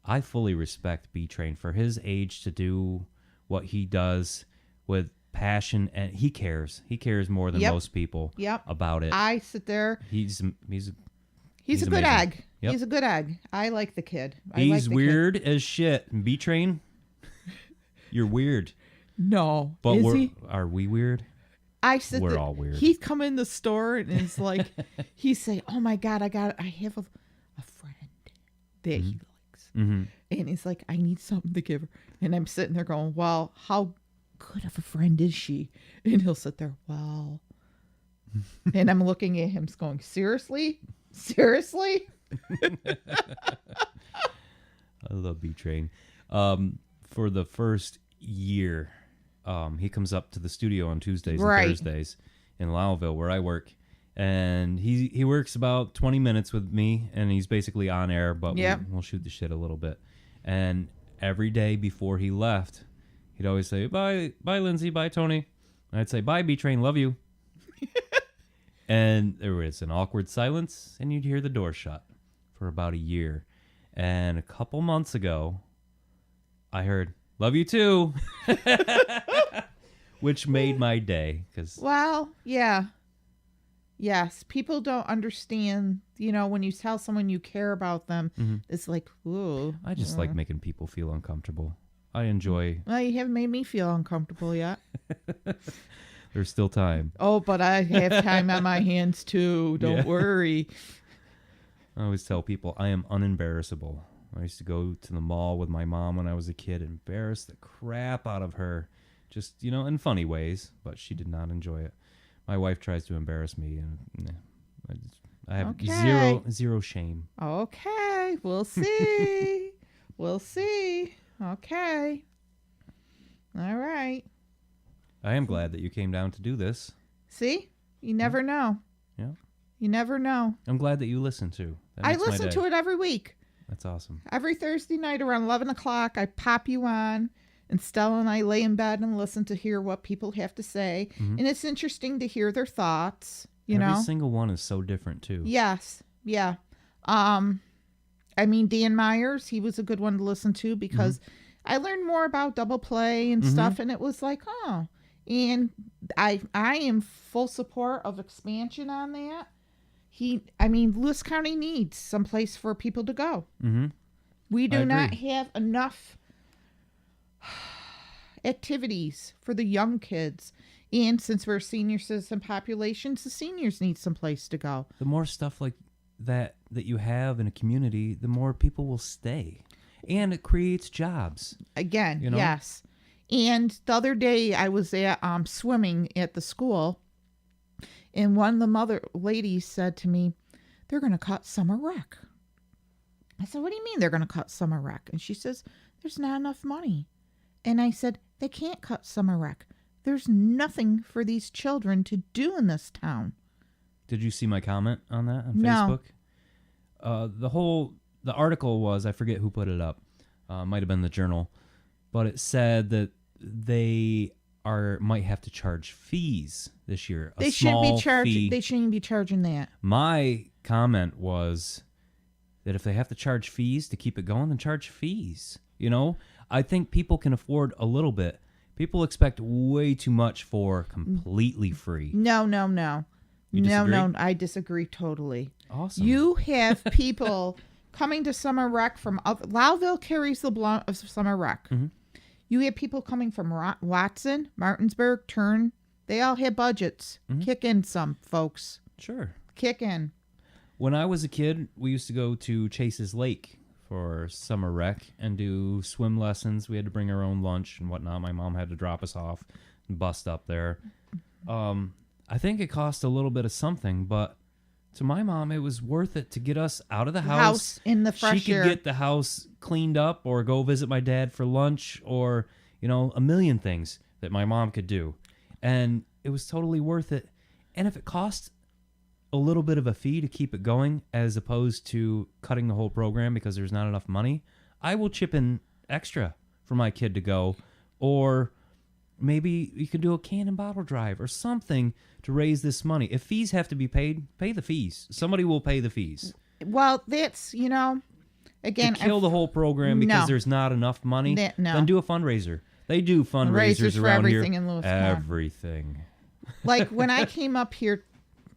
I fully respect B-Train for his age to do what he does with passion, and he cares. He cares more than most people about it. I sit there. He's a good amazing. egg. Yep. He's a good egg. I like the kid. He's weird as shit. B-Train, you're weird. No. But Is he? Are we weird? I said We're all weird. He'd come in the store and it's like, he'd say, oh my God, I have a friend that he likes. Mm-hmm. And he's like, I need something to give her. And I'm sitting there going, well, how good of a friend is she? And he'll sit there, well. And I'm looking at him going, seriously? Seriously? I love B-Train. For the first year, he comes up to the studio on Tuesdays and Thursdays in Lowville where I work. And he works about 20 minutes with me, and he's basically on air, but we'll shoot the shit a little bit. And every day before he left, he'd always say, bye, Lindsay, bye, Tony. And I'd say, bye, B-Train, love you. And there was an awkward silence, and you'd hear the door shut for about a year. And a couple months ago, I heard, love you too, which made my day. Well, yeah. Yes, people don't understand, when you tell someone you care about them, it's like, ooh. I just like making people feel uncomfortable. I enjoy. Well, you haven't made me feel uncomfortable yet. There's still time. Oh, but I have time on my hands too. Don't worry. I always tell people I am unembarrassable. I used to go to the mall with my mom when I was a kid, embarrass the crap out of her. Just, in funny ways, but she did not enjoy it. My wife tries to embarrass me, and I have zero shame. Okay, we'll see. We'll see. Okay. All right. I am glad that you came down to do this. See? You never know. Yeah. You never know. I'm glad that you listen to. I listen to it every week. That's awesome. Every Thursday night around 11 o'clock, I pop you on, and Stella and I lay in bed and listen to hear what people have to say. And it's interesting to hear their thoughts, Every single one is so different, too. Yes. Yeah. Dan Myers, he was a good one to listen to because I learned more about double play and stuff, and it was like, oh. And I am full support of expansion on that. Lewis County needs some place for people to go. Mm-hmm. We do not have enough activities for the young kids. And since we're a senior citizen population, the seniors need some place to go. The more stuff like that you have in a community, the more people will stay. And it creates jobs. Again, yes. And the other day I was at swimming at the school, and one of the mother ladies said to me, they're going to cut summer rec. I said, what do you mean they're going to cut summer rec? And she says, there's not enough money. And I said, they can't cut summer rec. There's nothing for these children to do in this town. Did you see my comment on that on Facebook? The article was, I forget who put it up. Might have been the Journal. But it said that they might have to charge fees this year. They shouldn't be charging. They shouldn't be charging that. My comment was that if they have to charge fees to keep it going, then charge fees. I think people can afford a little bit. People expect way too much for completely free. No. You disagree? No, I disagree totally. Awesome. You have people coming to summer rec from Lowville carries the blunt of summer rec. Mm-hmm. You have people coming from Watson, Martinsburg, Turn. They all have budgets. Mm-hmm. Kick in some, folks. Sure. Kick in. When I was a kid, we used to go to Chase's Lake for summer rec and do swim lessons. We had to bring our own lunch and whatnot. My mom had to drop us off and bust up there. I think it cost a little bit of something, but to my mom, it was worth it to get us out of the house in the fresh air. She could get the house cleaned up or go visit my dad for lunch or, a million things that my mom could do. And it was totally worth it. And if it cost a little bit of a fee to keep it going as opposed to cutting the whole program because there's not enough money, I will chip in extra for my kid to go. Or maybe you could do a can and bottle drive or something to raise this money. If fees have to be paid, pay the fees. Somebody will pay the fees. Well, that's, again. To kill the whole program because there's not enough money, then do a fundraiser. They do fundraisers around here. In Lewis everything. Like when I came up here,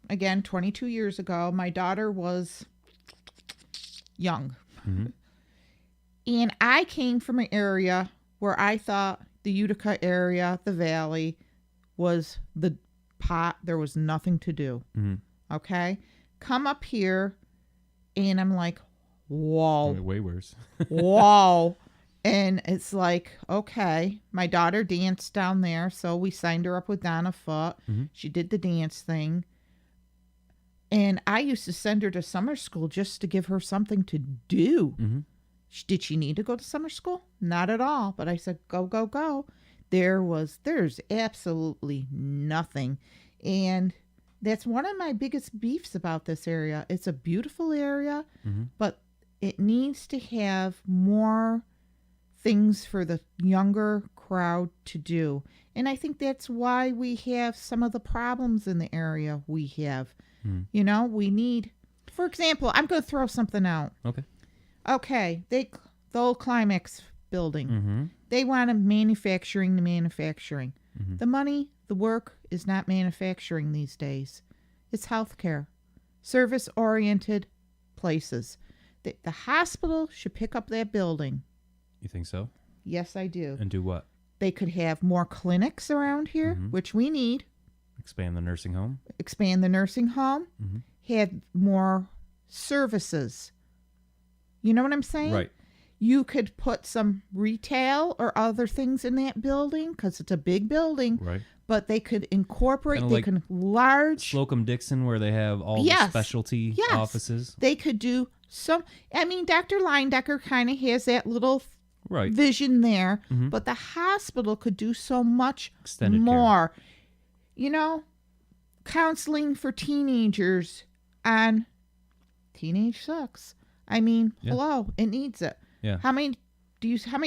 again, 22 years ago, my daughter was young. Mm-hmm. And I came from an area where I thought the Utica area, the Valley, was the pot. There was nothing to do. Okay? Come up here, and I'm like, whoa. Way worse. Whoa. And it's like, okay. My daughter danced down there, so we signed her up with Donna Foote. She did the dance thing. And I used to send her to summer school just to give her something to do. Did she need to go to summer school? Not at all. But I said, go, go, go. There's absolutely nothing. And that's one of my biggest beefs about this area. It's a beautiful area, but it needs to have more things for the younger crowd to do. And I think that's why we have some of the problems in the area we have. You know, we need, for example, I'm going to throw something out. Okay, the old Climax building. They want to manufacturing the manufacturing. The money, the work is not manufacturing these days. It's healthcare, service-oriented places. The hospital should pick up that building. You think so? Yes, I do. And do what? They could have more clinics around here, which we need. Expand the nursing home. Have more services. You know what I'm saying? Right. You could put some retail or other things in that building because it's a big building. Right. But they could incorporate, Kinda they like could large. Slocum Dixon, where they have all the specialty offices. They could do some. I mean, Dr. Leindecker kind of has that little vision there, but the hospital could do so much Extended more. Care. You know, counseling for teenagers on teenage sucks. I mean, hello, it needs it. Yeah. How many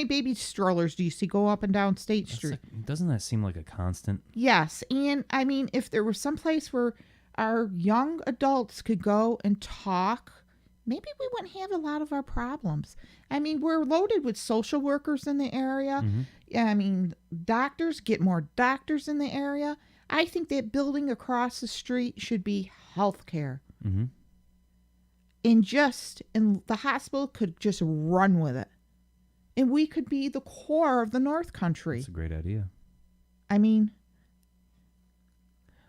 baby strollers do you see go up and down State Street? Doesn't that seem like a constant? Yes, and I mean, if there was some place where our young adults could go and talk, maybe we wouldn't have a lot of our problems. I mean, we're loaded with social workers in the area. I mean, doctors, get more doctors in the area. I think that building across the street should be healthcare. And the hospital could just run with it. And we could be the core of the North Country. That's a great idea. I mean,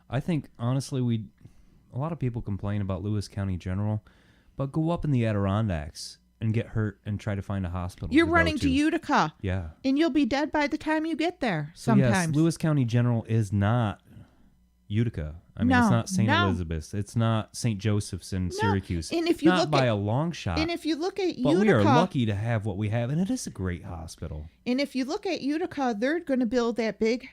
I think, honestly, a lot of people complain about Lewis County General, but go up in the Adirondacks and get hurt and try to find a hospital. You're running to Utica. Yeah. And you'll be dead by the time you get there sometimes. So yes, Lewis County General is not Utica. I mean, it's not St. Elizabeth's. It's not St. Joseph's in Syracuse. And if you not look by a long shot. And if you look at but Utica, we are lucky to have what we have, and it is a great hospital. And if you look at Utica, they're going to build that big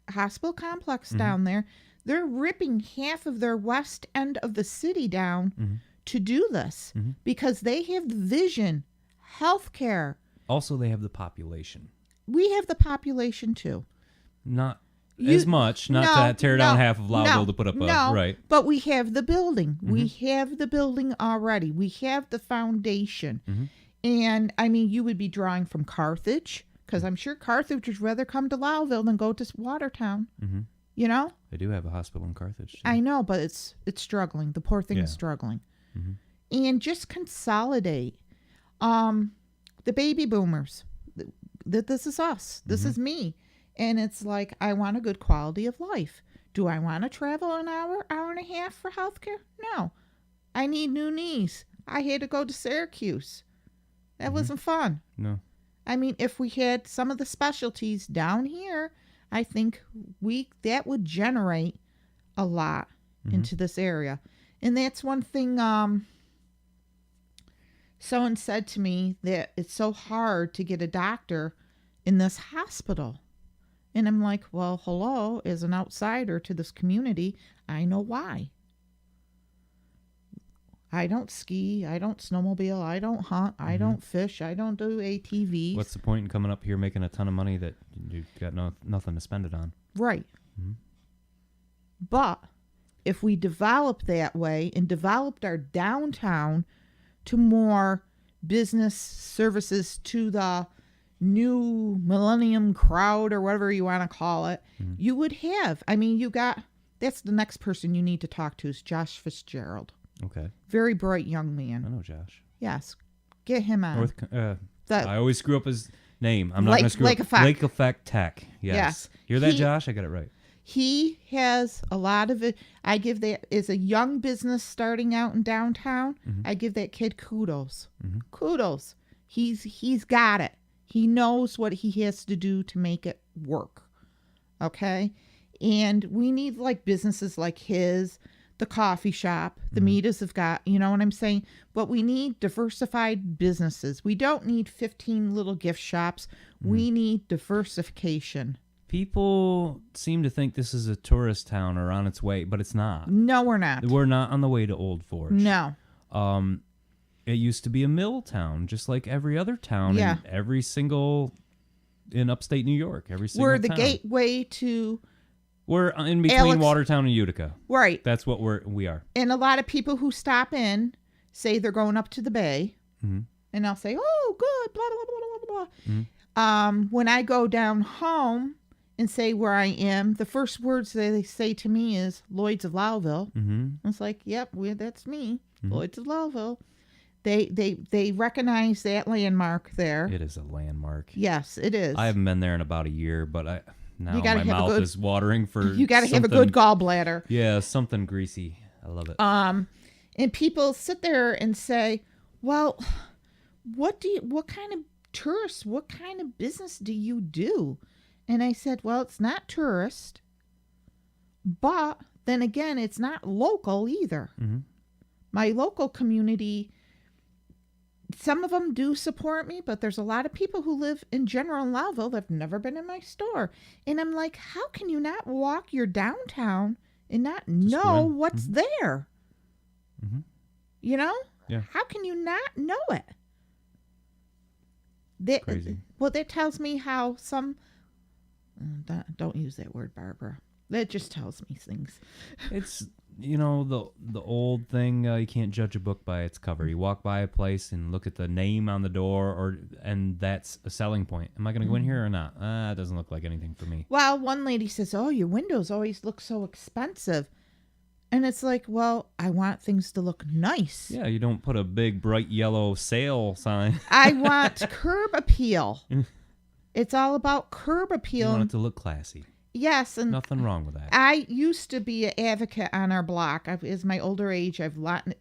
hospital complex down there. They're ripping half of their west end of the city down to do this because they have the vision, healthcare. Also, they have the population. We have the population too. Not as much, not to tear down half of Loudville to put up right. But we have the building. We have the building already. We have the foundation. And, I mean, you would be drawing from Carthage, because I'm sure Carthage would rather come to Loudville than go to Watertown. You know? They do have a hospital in Carthage, too. I know, but it's struggling. The poor thing is struggling. And just consolidate. The baby boomers. This is us. This is me. And it's like, I want a good quality of life. Do I want to travel an hour and a half for healthcare? No. I need new knees. I had to go to Syracuse. That wasn't fun. No. I mean, if we had some of the specialties down here, I think that would generate a lot into this area. And that's one thing someone said to me, that it's so hard to get a doctor in this hospital. And I'm like, well, hello, as an outsider to this community, I know why. I don't ski, I don't snowmobile, I don't hunt, I don't fish, I don't do ATVs. What's the point in coming up here making a ton of money that you've got nothing to spend it on? Right. But if we developed that way and developed our downtown to more business services to the new millennium crowd or whatever you want to call it, you would have. I mean, that's the next person you need to talk to is Josh Fitzgerald. Okay. Very bright young man. I know Josh. Yes. Get him on. I always screw up his name. I'm not going to screw up. Lake Effect. Lake Effect Tech. Yes. Hear that, Josh? I got it right. He has a lot of it. I give that as a young business starting out in downtown. I give that kid kudos. Kudos. He's got it. He knows what he has to do to make it work. Okay? And we need like businesses like his, the coffee shop, the Mitas have got, you know what I'm saying? But we need diversified businesses. We don't need 15 little gift shops. We need diversification. People seem to think this is a tourist town or on its way, but it's not. No, we're not. We're not on the way to Old Forge. No. It used to be a mill town, just like every other town Yeah. in upstate New York. Every single We're the town. gateway to... We're in between Alex- Watertown and Utica. Right. That's what we are. And a lot of people who stop in say they're going up to the bay. And I'll say, oh, good, blah, blah, blah, blah, blah. When I go down home and say where I am, the first words they say to me is Lloyd's of Lowville. It's like, yep, that's me, Lloyd's of Lowville. They recognize that landmark there. It is a landmark. Yes, it is. I haven't been there in about a year, but now You gotta my have a mouth good- is watering for You got to have a something- good gallbladder. Yeah, something greasy. I love it. And people sit there and say, well, what kind of tourists, what kind of business do you do? And I said, well, it's not tourist, but then again, it's not local either. My local community, some of them do support me, but there's a lot of people who live in General Lowville that have never been in my store. And I'm like, how can you not walk your downtown and not know what's there? You know? Yeah. How can you not know it? That, Crazy. Well, that tells me how some... don't use that word, Barbara. That just tells me things. It's the old thing. You can't judge a book by its cover. You walk by a place and look at the name on the door, and that's a selling point. Am I going to go in here or not? It doesn't look like anything for me. Well, one lady says, "Oh, your windows always look so expensive," and it's like, well, I want things to look nice. Yeah, you don't put a big bright yellow sale sign. I want curb appeal. It's all about curb You appeal. want it to look classy. Yes, and Nothing wrong with that. I used to be an advocate on our block. As my older age, I've let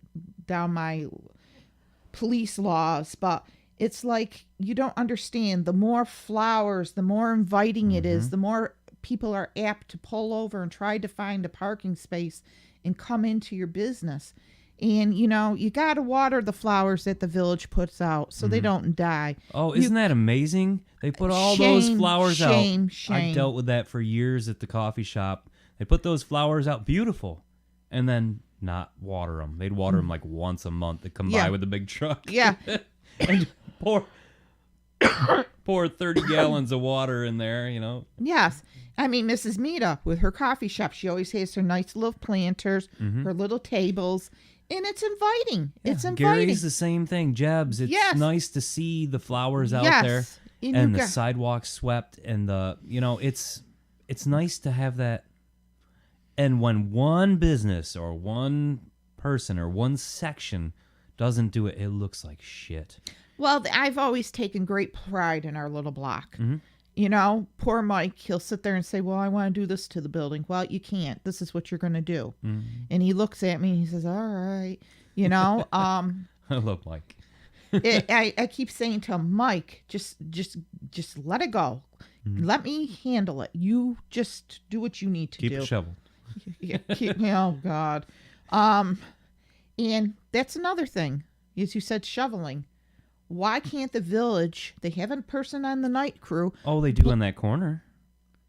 down my police laws, but it's like you don't understand. The more flowers, the more inviting it is, the more people are apt to pull over and try to find a parking space and come into your business. And, you got to water the flowers that the village puts out so they don't die. Oh, isn't that amazing? They put all Shame, those flowers shame, out. shame. I dealt with that for years at the coffee shop. They put those flowers out beautiful and then not water them. They'd water them like once a month. They'd come Yeah. by with a big truck. Yeah. And pour 30 gallons of water in there, Yes. I mean, Mrs. Mita with her coffee shop, she always has her nice little planters, her little tables, and it's inviting. It's inviting. Gary's the same thing. Jeb's, it's Yes. nice to see the flowers out Yes. there And and you the got- sidewalks swept and it's nice to have that. And when one business or one person or one section doesn't do it, it looks like shit. Well, I've always taken great pride in our little block. Poor Mike, he'll sit there and say, well, I want to do this to the building. Well, you can't. This is what you're going to do. And he looks at me and he says, all right. I love Mike. I keep saying to him, Mike, just let it go. Let me handle it. You just do what you need to Keep do. it shoveled. Oh, God. And that's another thing, as you said, shoveling. Why can't the village, they have a person on the night crew. Oh, they do on that corner.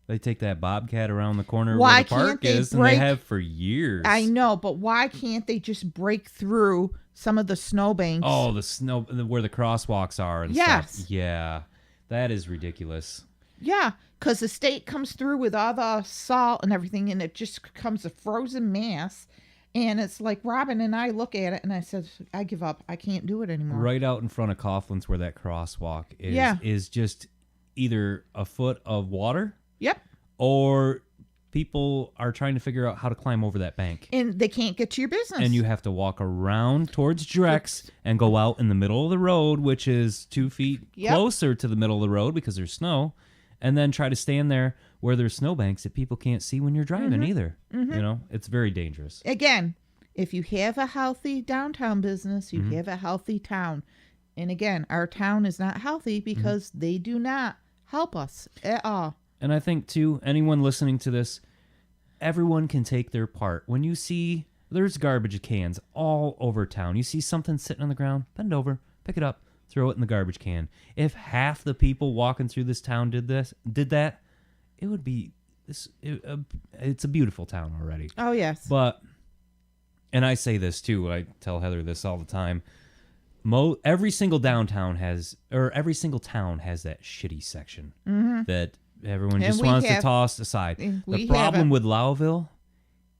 They take that bobcat around the corner Why where the park can't they is, and they break- have for years. I know, but why can't they just break through some of the snowbanks? Oh, the snow where the crosswalks are and Yes. stuff. Yeah, that is ridiculous. Yeah, because the state comes through with all the salt and everything, and it just becomes a frozen mass. And it's like Robin and I look at it, and I said, I give up. I can't do it anymore. Right out in front of Coughlin's where that crosswalk is, Yeah. is just either a foot of water Yep. or people are trying to figure out how to climb over that bank. And they can't get to your business. And you have to walk around towards Drex and go out in the middle of the road, which is 2 feet Yep. closer to the middle of the road because there's snow. and then try to stand there where there's snowbanks that people can't see when you're driving either. You know, it's very dangerous. Again, if you have a healthy downtown business, you have a healthy town. And again, our town is not healthy because they do not help us at all. And I think, too, anyone listening to this, everyone can take their part. When you see there's garbage cans all over town, you see something sitting on the ground, bend over, pick it up, throw it in the garbage can. If half the people walking through this town did that, it would be it's a beautiful town already. Oh, yes. But, and I say this too, I tell Heather this all the time, every single town has that shitty section that everyone just wants to toss aside. The problem with Lowville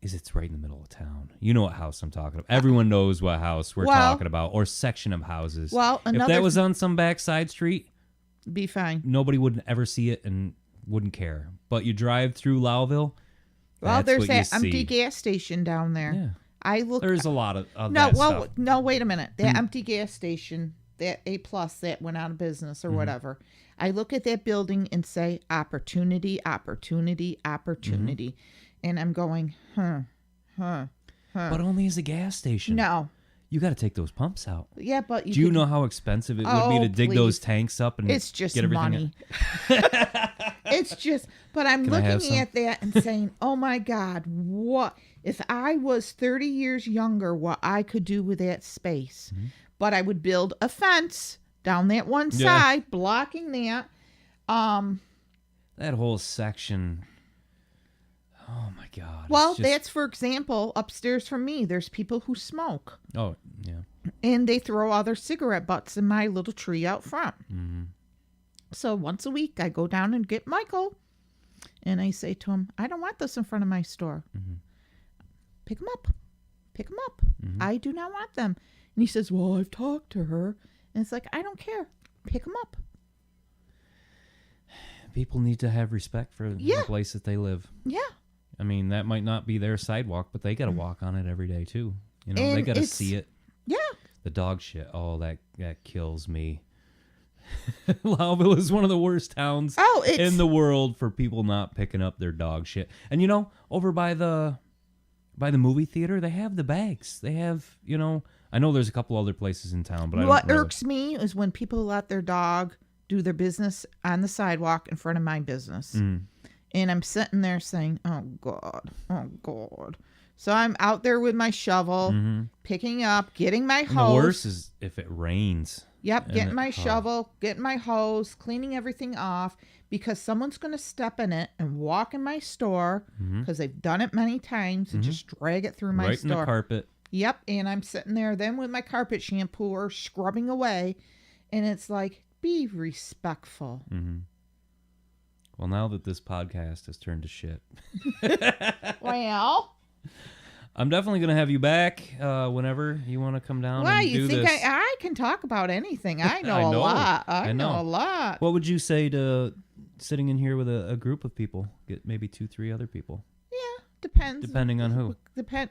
is it's right in the middle of town. You know what house I'm talking about. Everyone knows what house we're talking about, or section of houses. Well, if that was on some backside street, be fine. Nobody would ever see it and wouldn't care. But you drive through Lowville, well, there's that empty see. Gas station down there. Yeah. I look. There's a lot of that stuff. No, wait a minute. That empty gas station, that A+ that went out of business or whatever. I look at that building and say, opportunity, opportunity, opportunity. And I'm going, But only as a gas station. No. You got to take those pumps out. Yeah, but do you know how expensive it would be to dig those tanks up and it's just get everything money. It's just, but I'm looking at that and saying, oh my God, what if I was 30 years younger, what I could do with that space. But I would build a fence down that one side, blocking that. That whole section. Oh my God. Well, that's, for example, upstairs from me, there's people who smoke. Oh, yeah. And they throw all their cigarette butts in my little tree out front. So once a week, I go down and get Michael. And I say to him, I don't want this in front of my store. Pick them up. Pick them up. I do not want them. And he says, well, I've talked to her. And it's like, I don't care. Pick them up. People need to have respect for the place that they live. Yeah. I mean, that might not be their sidewalk, but they got to walk on it every day, too. You know, And they got to see it. Yeah. The dog shit. Oh, that kills me. Lowville is one of the worst towns in the world for people not picking up their dog shit. And, you know, over by the movie theater, they have the bags. They have, you know, I know there's a couple other places in town, but what irks me is when people let their dog do their business on the sidewalk in front of my business. And I'm sitting there saying, oh, God. Oh, God. So I'm out there with my shovel, picking up, getting my hose. And the worst is if it rains. Yep, getting my shovel, getting my hose, cleaning everything off because someone's going to step in it and walk in my store because they've done it many times and just drag it through my store. Right in the carpet. Yep, and I'm sitting there then with my carpet shampooer scrubbing away, and it's like, be respectful. Well, now that this podcast has turned to shit. Well, I'm definitely going to have you back whenever you want to come down well, and do you think this. I can talk about anything. I know, a lot. I know a lot. What would you say to sitting in here with a group of people? Get maybe 2-3 other people. Yeah, depends. Depending on who.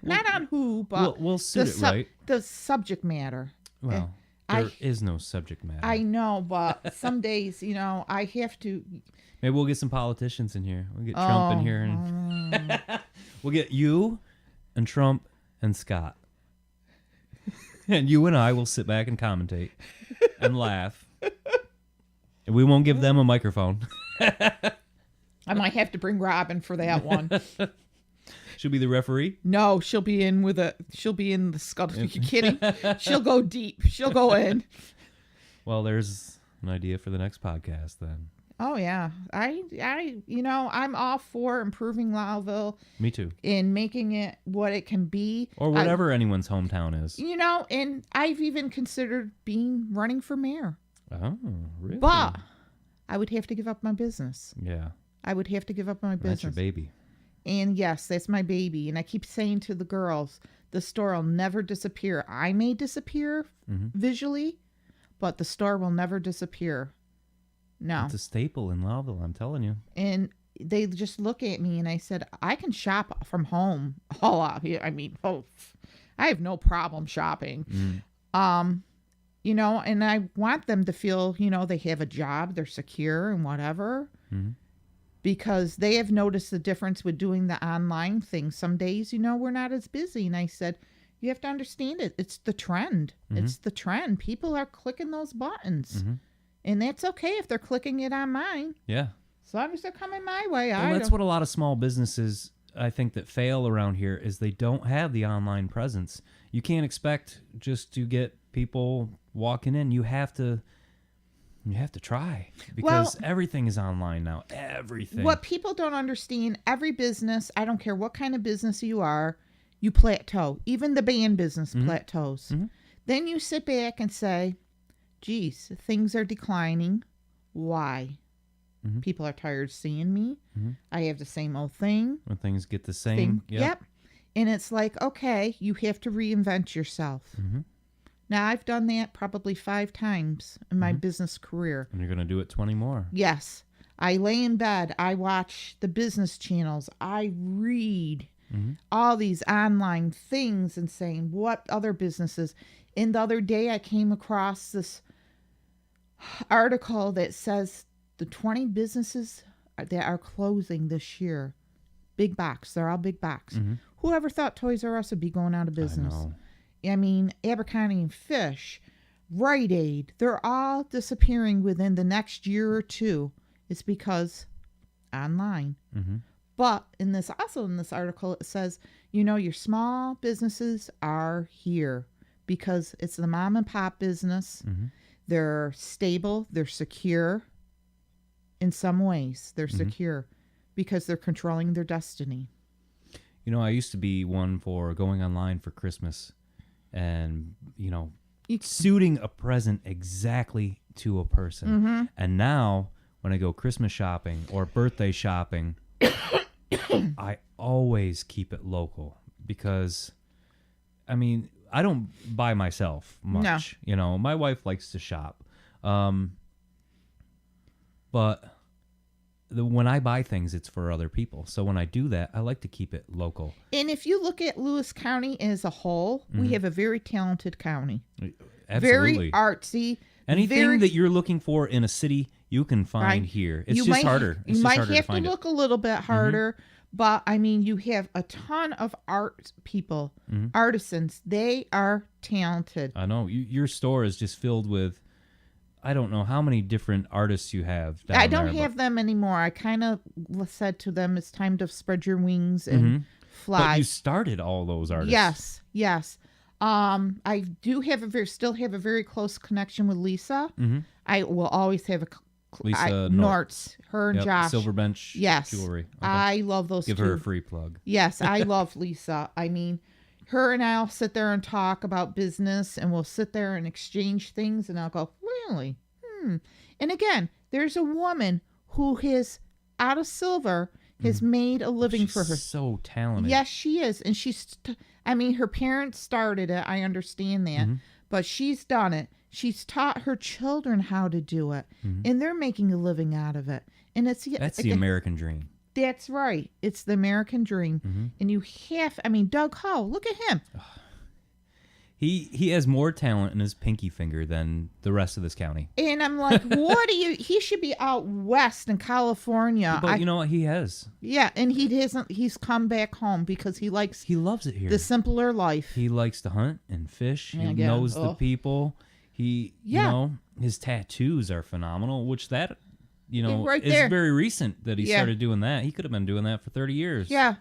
Not on who, but we'll suit it right. The subject matter. Well, there is no subject matter. I know, but some days, you know, I have to. Maybe we'll get some politicians in here. We'll get Trump in here, and we'll get you and Trump and Scott. And you and I will sit back and commentate and laugh. And we won't give them a microphone. I might have to bring Robin for that one. She'll be the referee? No, she'll be in the scuttle. Are you kidding? She'll go deep. She'll go in. Well, there's an idea for the next podcast then. Oh yeah. I'm all for improving Lowville. Me too. And making it what it can be. Or whatever anyone's hometown is. You know, and I've even considered running for mayor. Oh, really? But I would have to give up my business. Yeah. I would have to give up my business. That's your baby. And yes, that's my baby. And I keep saying to the girls, the store will never disappear. I may disappear visually, but the store will never disappear. No. It's a staple in Lowville, I'm telling you. And they just look at me and I said, I can shop from home all out here. I mean, I have no problem shopping. you know, and I want them to feel, you know, they have a job, they're secure and whatever. Because they have noticed the difference with doing the online thing. Some days, you know, we're not as busy. And I said, you have to understand it. It's the trend. It's the trend. People are clicking those buttons. And that's okay if they're clicking it on mine. Yeah. As long as they're coming my way. Well, that's what a lot of small businesses, I think, that fail around here is they don't have the online presence. You can't expect just to get people walking in. You have to try, because everything is online now. Everything. What people don't understand, every business, I don't care what kind of business you are, you plateau. Even the band business plateaus. Then you sit back and say, geez, things are declining. Why? People are tired of seeing me. I have the same old thing. When things get the same. Yep. And it's like, okay, you have to reinvent yourself. Now, I've done that probably 5 times in my business career. And you're going to do it 20 more. Yes. I lay in bed. I watch the business channels. I read all these online things and saying, what other businesses? And the other day, I came across this article that says the 20 businesses that are closing this year. Big box. They're all big box. Whoever thought Toys R Us would be going out of business? I know. I mean, Abercrombie and Fish, Rite Aid, they're all disappearing within the next year or two. It's because online. But in this article, it says, you know, your small businesses are here because it's the mom and pop business. They're stable. They're secure in some ways. They're secure because they're controlling their destiny. You know, I used to be one for going online for Christmas and, you know, suiting a present exactly to a person. And now when I go Christmas shopping or birthday shopping, I always keep it local because, I mean, I don't buy myself much. No. You know, my wife likes to shop. But when I buy things, it's for other people. So when I do that, I like to keep it local. And if you look at Lewis County as a whole, we have a very talented county. Absolutely. Very artsy. Anything that you're looking for in a city, you can find here. It's just harder. You might have to look a little bit harder, but I mean, you have a ton of art people, artisans. They are talented. I know. Your store is just filled with, I don't know how many different artists you have down I don't there, have them anymore. I kind of said to them, it's time to spread your wings and fly. But you started all those artists. Yes. I do have still have a very close connection with Lisa. I will always have Lisa Nortz, her and Josh. Silver Bench Jewelry. Okay. I love those Give two. her a free plug. Yes, I love Lisa. I mean, her and I'll sit there and talk about business, and we'll sit there and exchange things, and I'll go, really? And again, there's a woman who has, out of silver, has made a living for her. So talented. Yes, she is. And her parents started it. I understand that. But she's done it. She's taught her children how to do it. And they're making a living out of it. And that's the American dream. That's right. It's the American dream. And you have, Doug Ho, look at him. He has more talent in his pinky finger than the rest of this county. And I'm like, he should be out west in California. But you know what? He has. Yeah, and he's come back home because he loves it here. The simpler life. He likes to hunt and fish. He knows the people. You know, his tattoos are phenomenal, which that, right is there. very recent that he started doing that. He could have been doing that for 30 years. Yeah.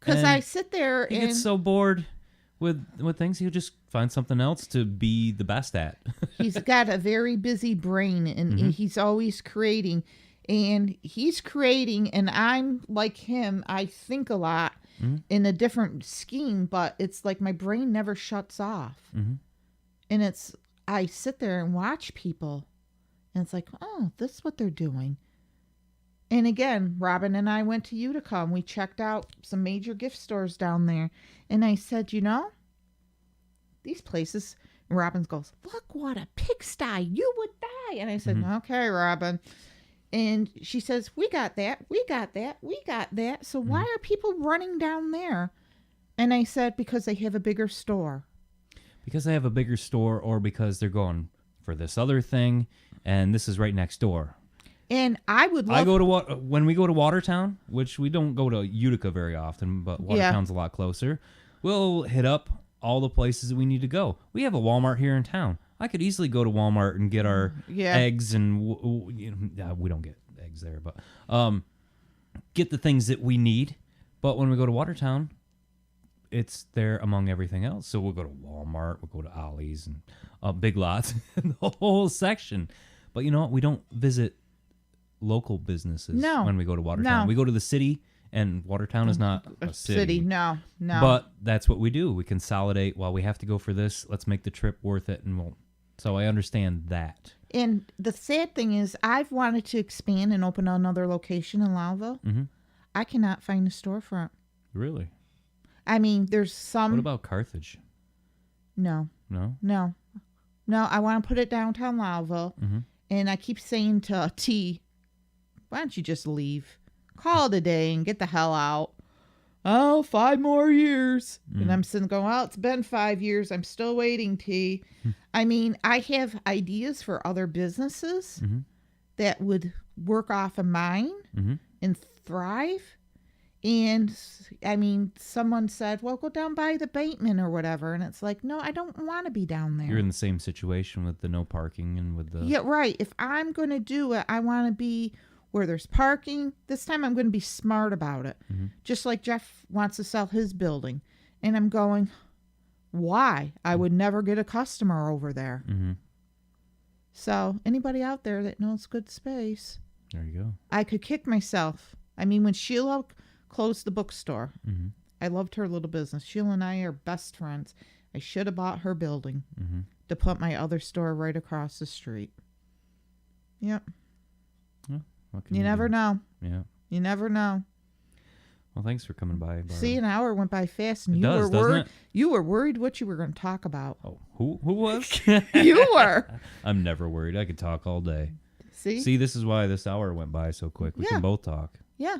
Because I sit there he gets so bored with things, he'll just find something else to be the best at. He's got a very busy brain, and he's always creating. And he's creating, and I'm like him. I think a lot in a different scheme, but it's like my brain never shuts off. And I sit there and watch people, and it's like, oh, this is what they're doing. And again, Robin and I went to Utica, and we checked out some major gift stores down there. And I said, these places, and Robin goes, look what a pigsty, you would die. And I said, okay, Robin. And she says, we got that. So why are people running down there? And I said, because they have a bigger store. because they have a bigger store or because they're going for this other thing, and this is right next door. And I would love... When we go to Watertown, which we don't go to Utica very often, but Watertown's a lot closer, we'll hit up all the places that we need to go. We have a Walmart here in town. I could easily go to Walmart and get our eggs and we don't get eggs there, but get the things that we need. But when we go to Watertown, it's there among everything else. So we'll go to Walmart, we'll go to Ollie's and Big Lots, and the whole section. But you know what? We don't visit local businesses when we go to Watertown. No. We go to the city, and Watertown is not a city. No. But that's what we do. We consolidate. Well, we have to go for this. Let's make the trip worth it, and so I understand that. And the sad thing is, I've wanted to expand and open another location in Lowville. Mm-hmm. I cannot find a storefront. Really? I mean, there's some... What about Carthage? No. I want to put it downtown Lowville. Mm-hmm. And I keep saying to T, why don't you just leave? Call it a day and get the hell out. Oh, 5 more years. Mm. And I'm sitting going, well, it's been 5 years. I'm still waiting, T. I mean, I have ideas for other businesses that would work off of mine and thrive. And, I mean, someone said, well, go down by the Bateman or whatever. And it's like, no, I don't want to be down there. You're in the same situation with the no parking and with the... Yeah, right. If I'm going to do it, I want to be where there's parking. This time I'm going to be smart about it. Just like Jeff wants to sell his building. And I'm going, why? I would never get a customer over there. So anybody out there that knows good space. There you go. I could kick myself. I mean, when Sheila closed the bookstore, I loved her little business. Sheila and I are best friends. I should have bought her building to put my other store right across the street. Yep. Well, You never know. Yeah. You never know. Well, thanks for coming by, Barb. See, an hour went by fast, and It you does, were doesn't worried. it? You were worried what you were going to talk about. Oh, who was? You were. I'm never worried. I could talk all day. See, this is why this hour went by so quick. We Yeah. can both talk. yeah.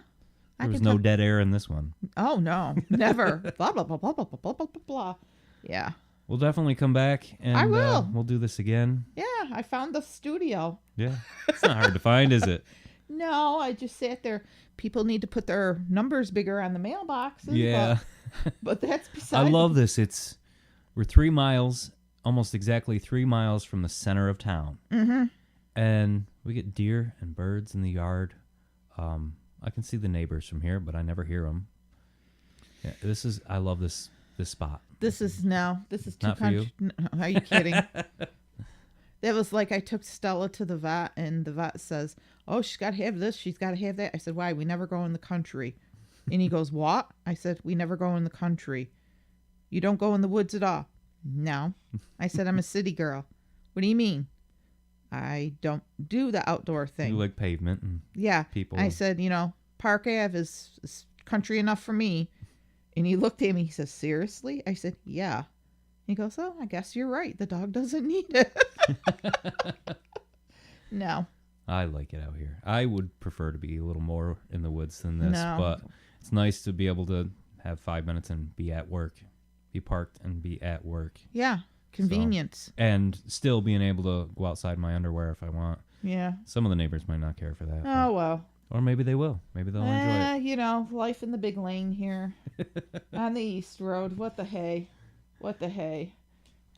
There was no dead air in this one. Oh no, never. Blah blah blah blah blah blah blah blah blah. Yeah. We'll definitely come back and I will. We'll do this again. Yeah, I found the studio. Yeah. It's not hard to find, is it? No, I just sat there. People need to put their numbers bigger on the mailboxes. Yeah. But that's beside. I love this. We're 3 miles, almost exactly 3 miles from the center of town. And we get deer and birds in the yard. I can see the neighbors from here, but I never hear them. Yeah, I love this spot. This is too Not for you? No, are you kidding? That was like I took Stella to the vet, and the vet says, oh, she's got to have this, she's got to have that. I said, why? We never go in the country. And he goes, what? I said, we never go in the country. You don't go in the woods at all? No. I said, I'm a city girl. What do you mean? I don't do the outdoor thing. You like pavement and people. I said, Park Ave is country enough for me. And he looked at me. He says, seriously? I said, yeah. He goes, oh, I guess you're right. The dog doesn't need it. No. I like it out here. I would prefer to be a little more in the woods than this, No. but it's nice to be able to have 5 minutes and be at work, be parked and be at work. Yeah. Convenience. And still being able to go outside in my underwear if I want. Yeah. Some of the neighbors might not care for that. Oh, well. Or maybe they will. Maybe they'll enjoy it. Life in the big lane here on the East Road. What the hey? What the hey?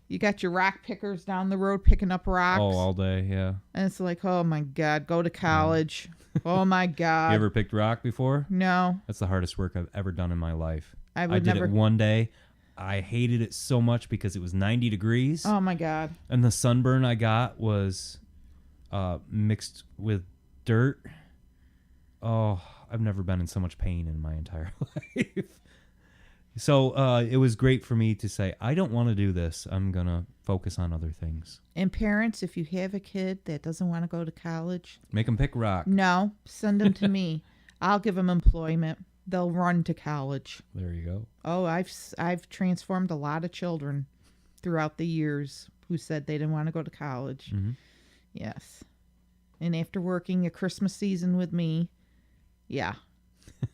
You got your rock pickers down the road picking up rocks. Oh, all day, yeah. And it's like, oh my God, go to college. Oh my God. You ever picked rock before? No. That's the hardest work I've ever done in my life. I did it one day. I hated it so much because it was 90 degrees. Oh my God. And the sunburn I got was mixed with dirt. Oh, I've never been in so much pain in my entire life. So it was great for me to say, I don't want to do this. I'm going to focus on other things. And parents, if you have a kid that doesn't want to go to college, make them pick rock. No, send them to me. I'll give them employment. They'll run to college. There you go. Oh, I've transformed a lot of children throughout the years who said they didn't want to go to college. Mm-hmm. Yes. And after working a Christmas season with me, yeah,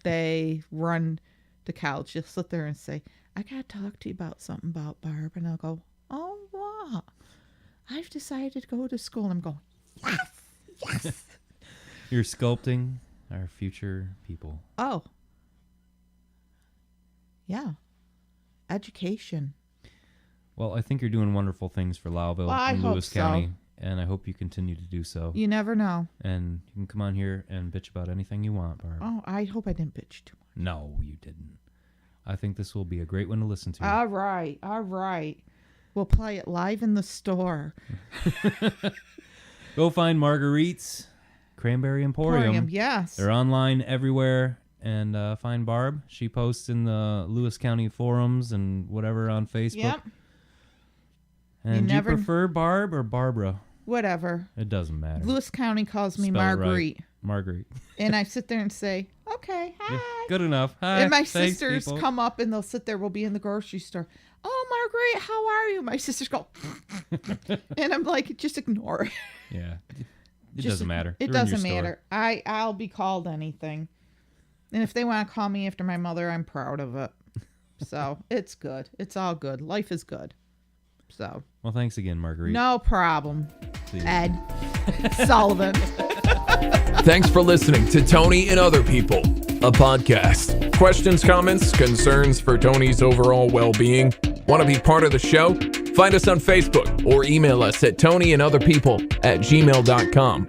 they run to college. You'll sit there and say, I got to talk to you about something about Barb. And I'll go, oh, what? I've decided to go to school. I'm going, yes. You're sculpting our future people. Oh. Yeah. Education. Well, I think you're doing wonderful things for Lowville Well, I and hope Lewis so. County, and I hope you continue to do so. You never know. And you can come on here and bitch about anything you want, Barb. Oh, I hope I didn't bitch too much. No, you didn't. I think this will be a great one to listen to. All right. We'll play it live in the store. Go find Marguerite's Cranberry Emporium. Yes. They're online everywhere. And find Barb. She posts in the Lewis County forums and whatever on Facebook. Yep. And do you never- prefer Barb or Barbara? Whatever. It doesn't matter. Lewis County calls me Spell it right. Marguerite. Marguerite. And I sit there and say, okay, hi. Yeah, good enough. Hi. And my Thanks, sisters people. come up and they'll sit there. We'll be in the grocery store. Oh, Marguerite, how are you? My sisters go, and I'm like, just ignore it. Yeah. It Just- doesn't matter. It They're in your doesn't store. matter. I'll be called anything. And if they want to call me after my mother, I'm proud of it. So it's good. It's all good. Life is good. So Well, thanks again, Marguerite. no problem. See you. Ed Sullivan. Thanks for listening to Tony and Other People, a podcast. Questions, comments, concerns for Tony's overall well-being? Want to be part of the show? Find us on Facebook or email us at tonyandotherpeople@gmail.com.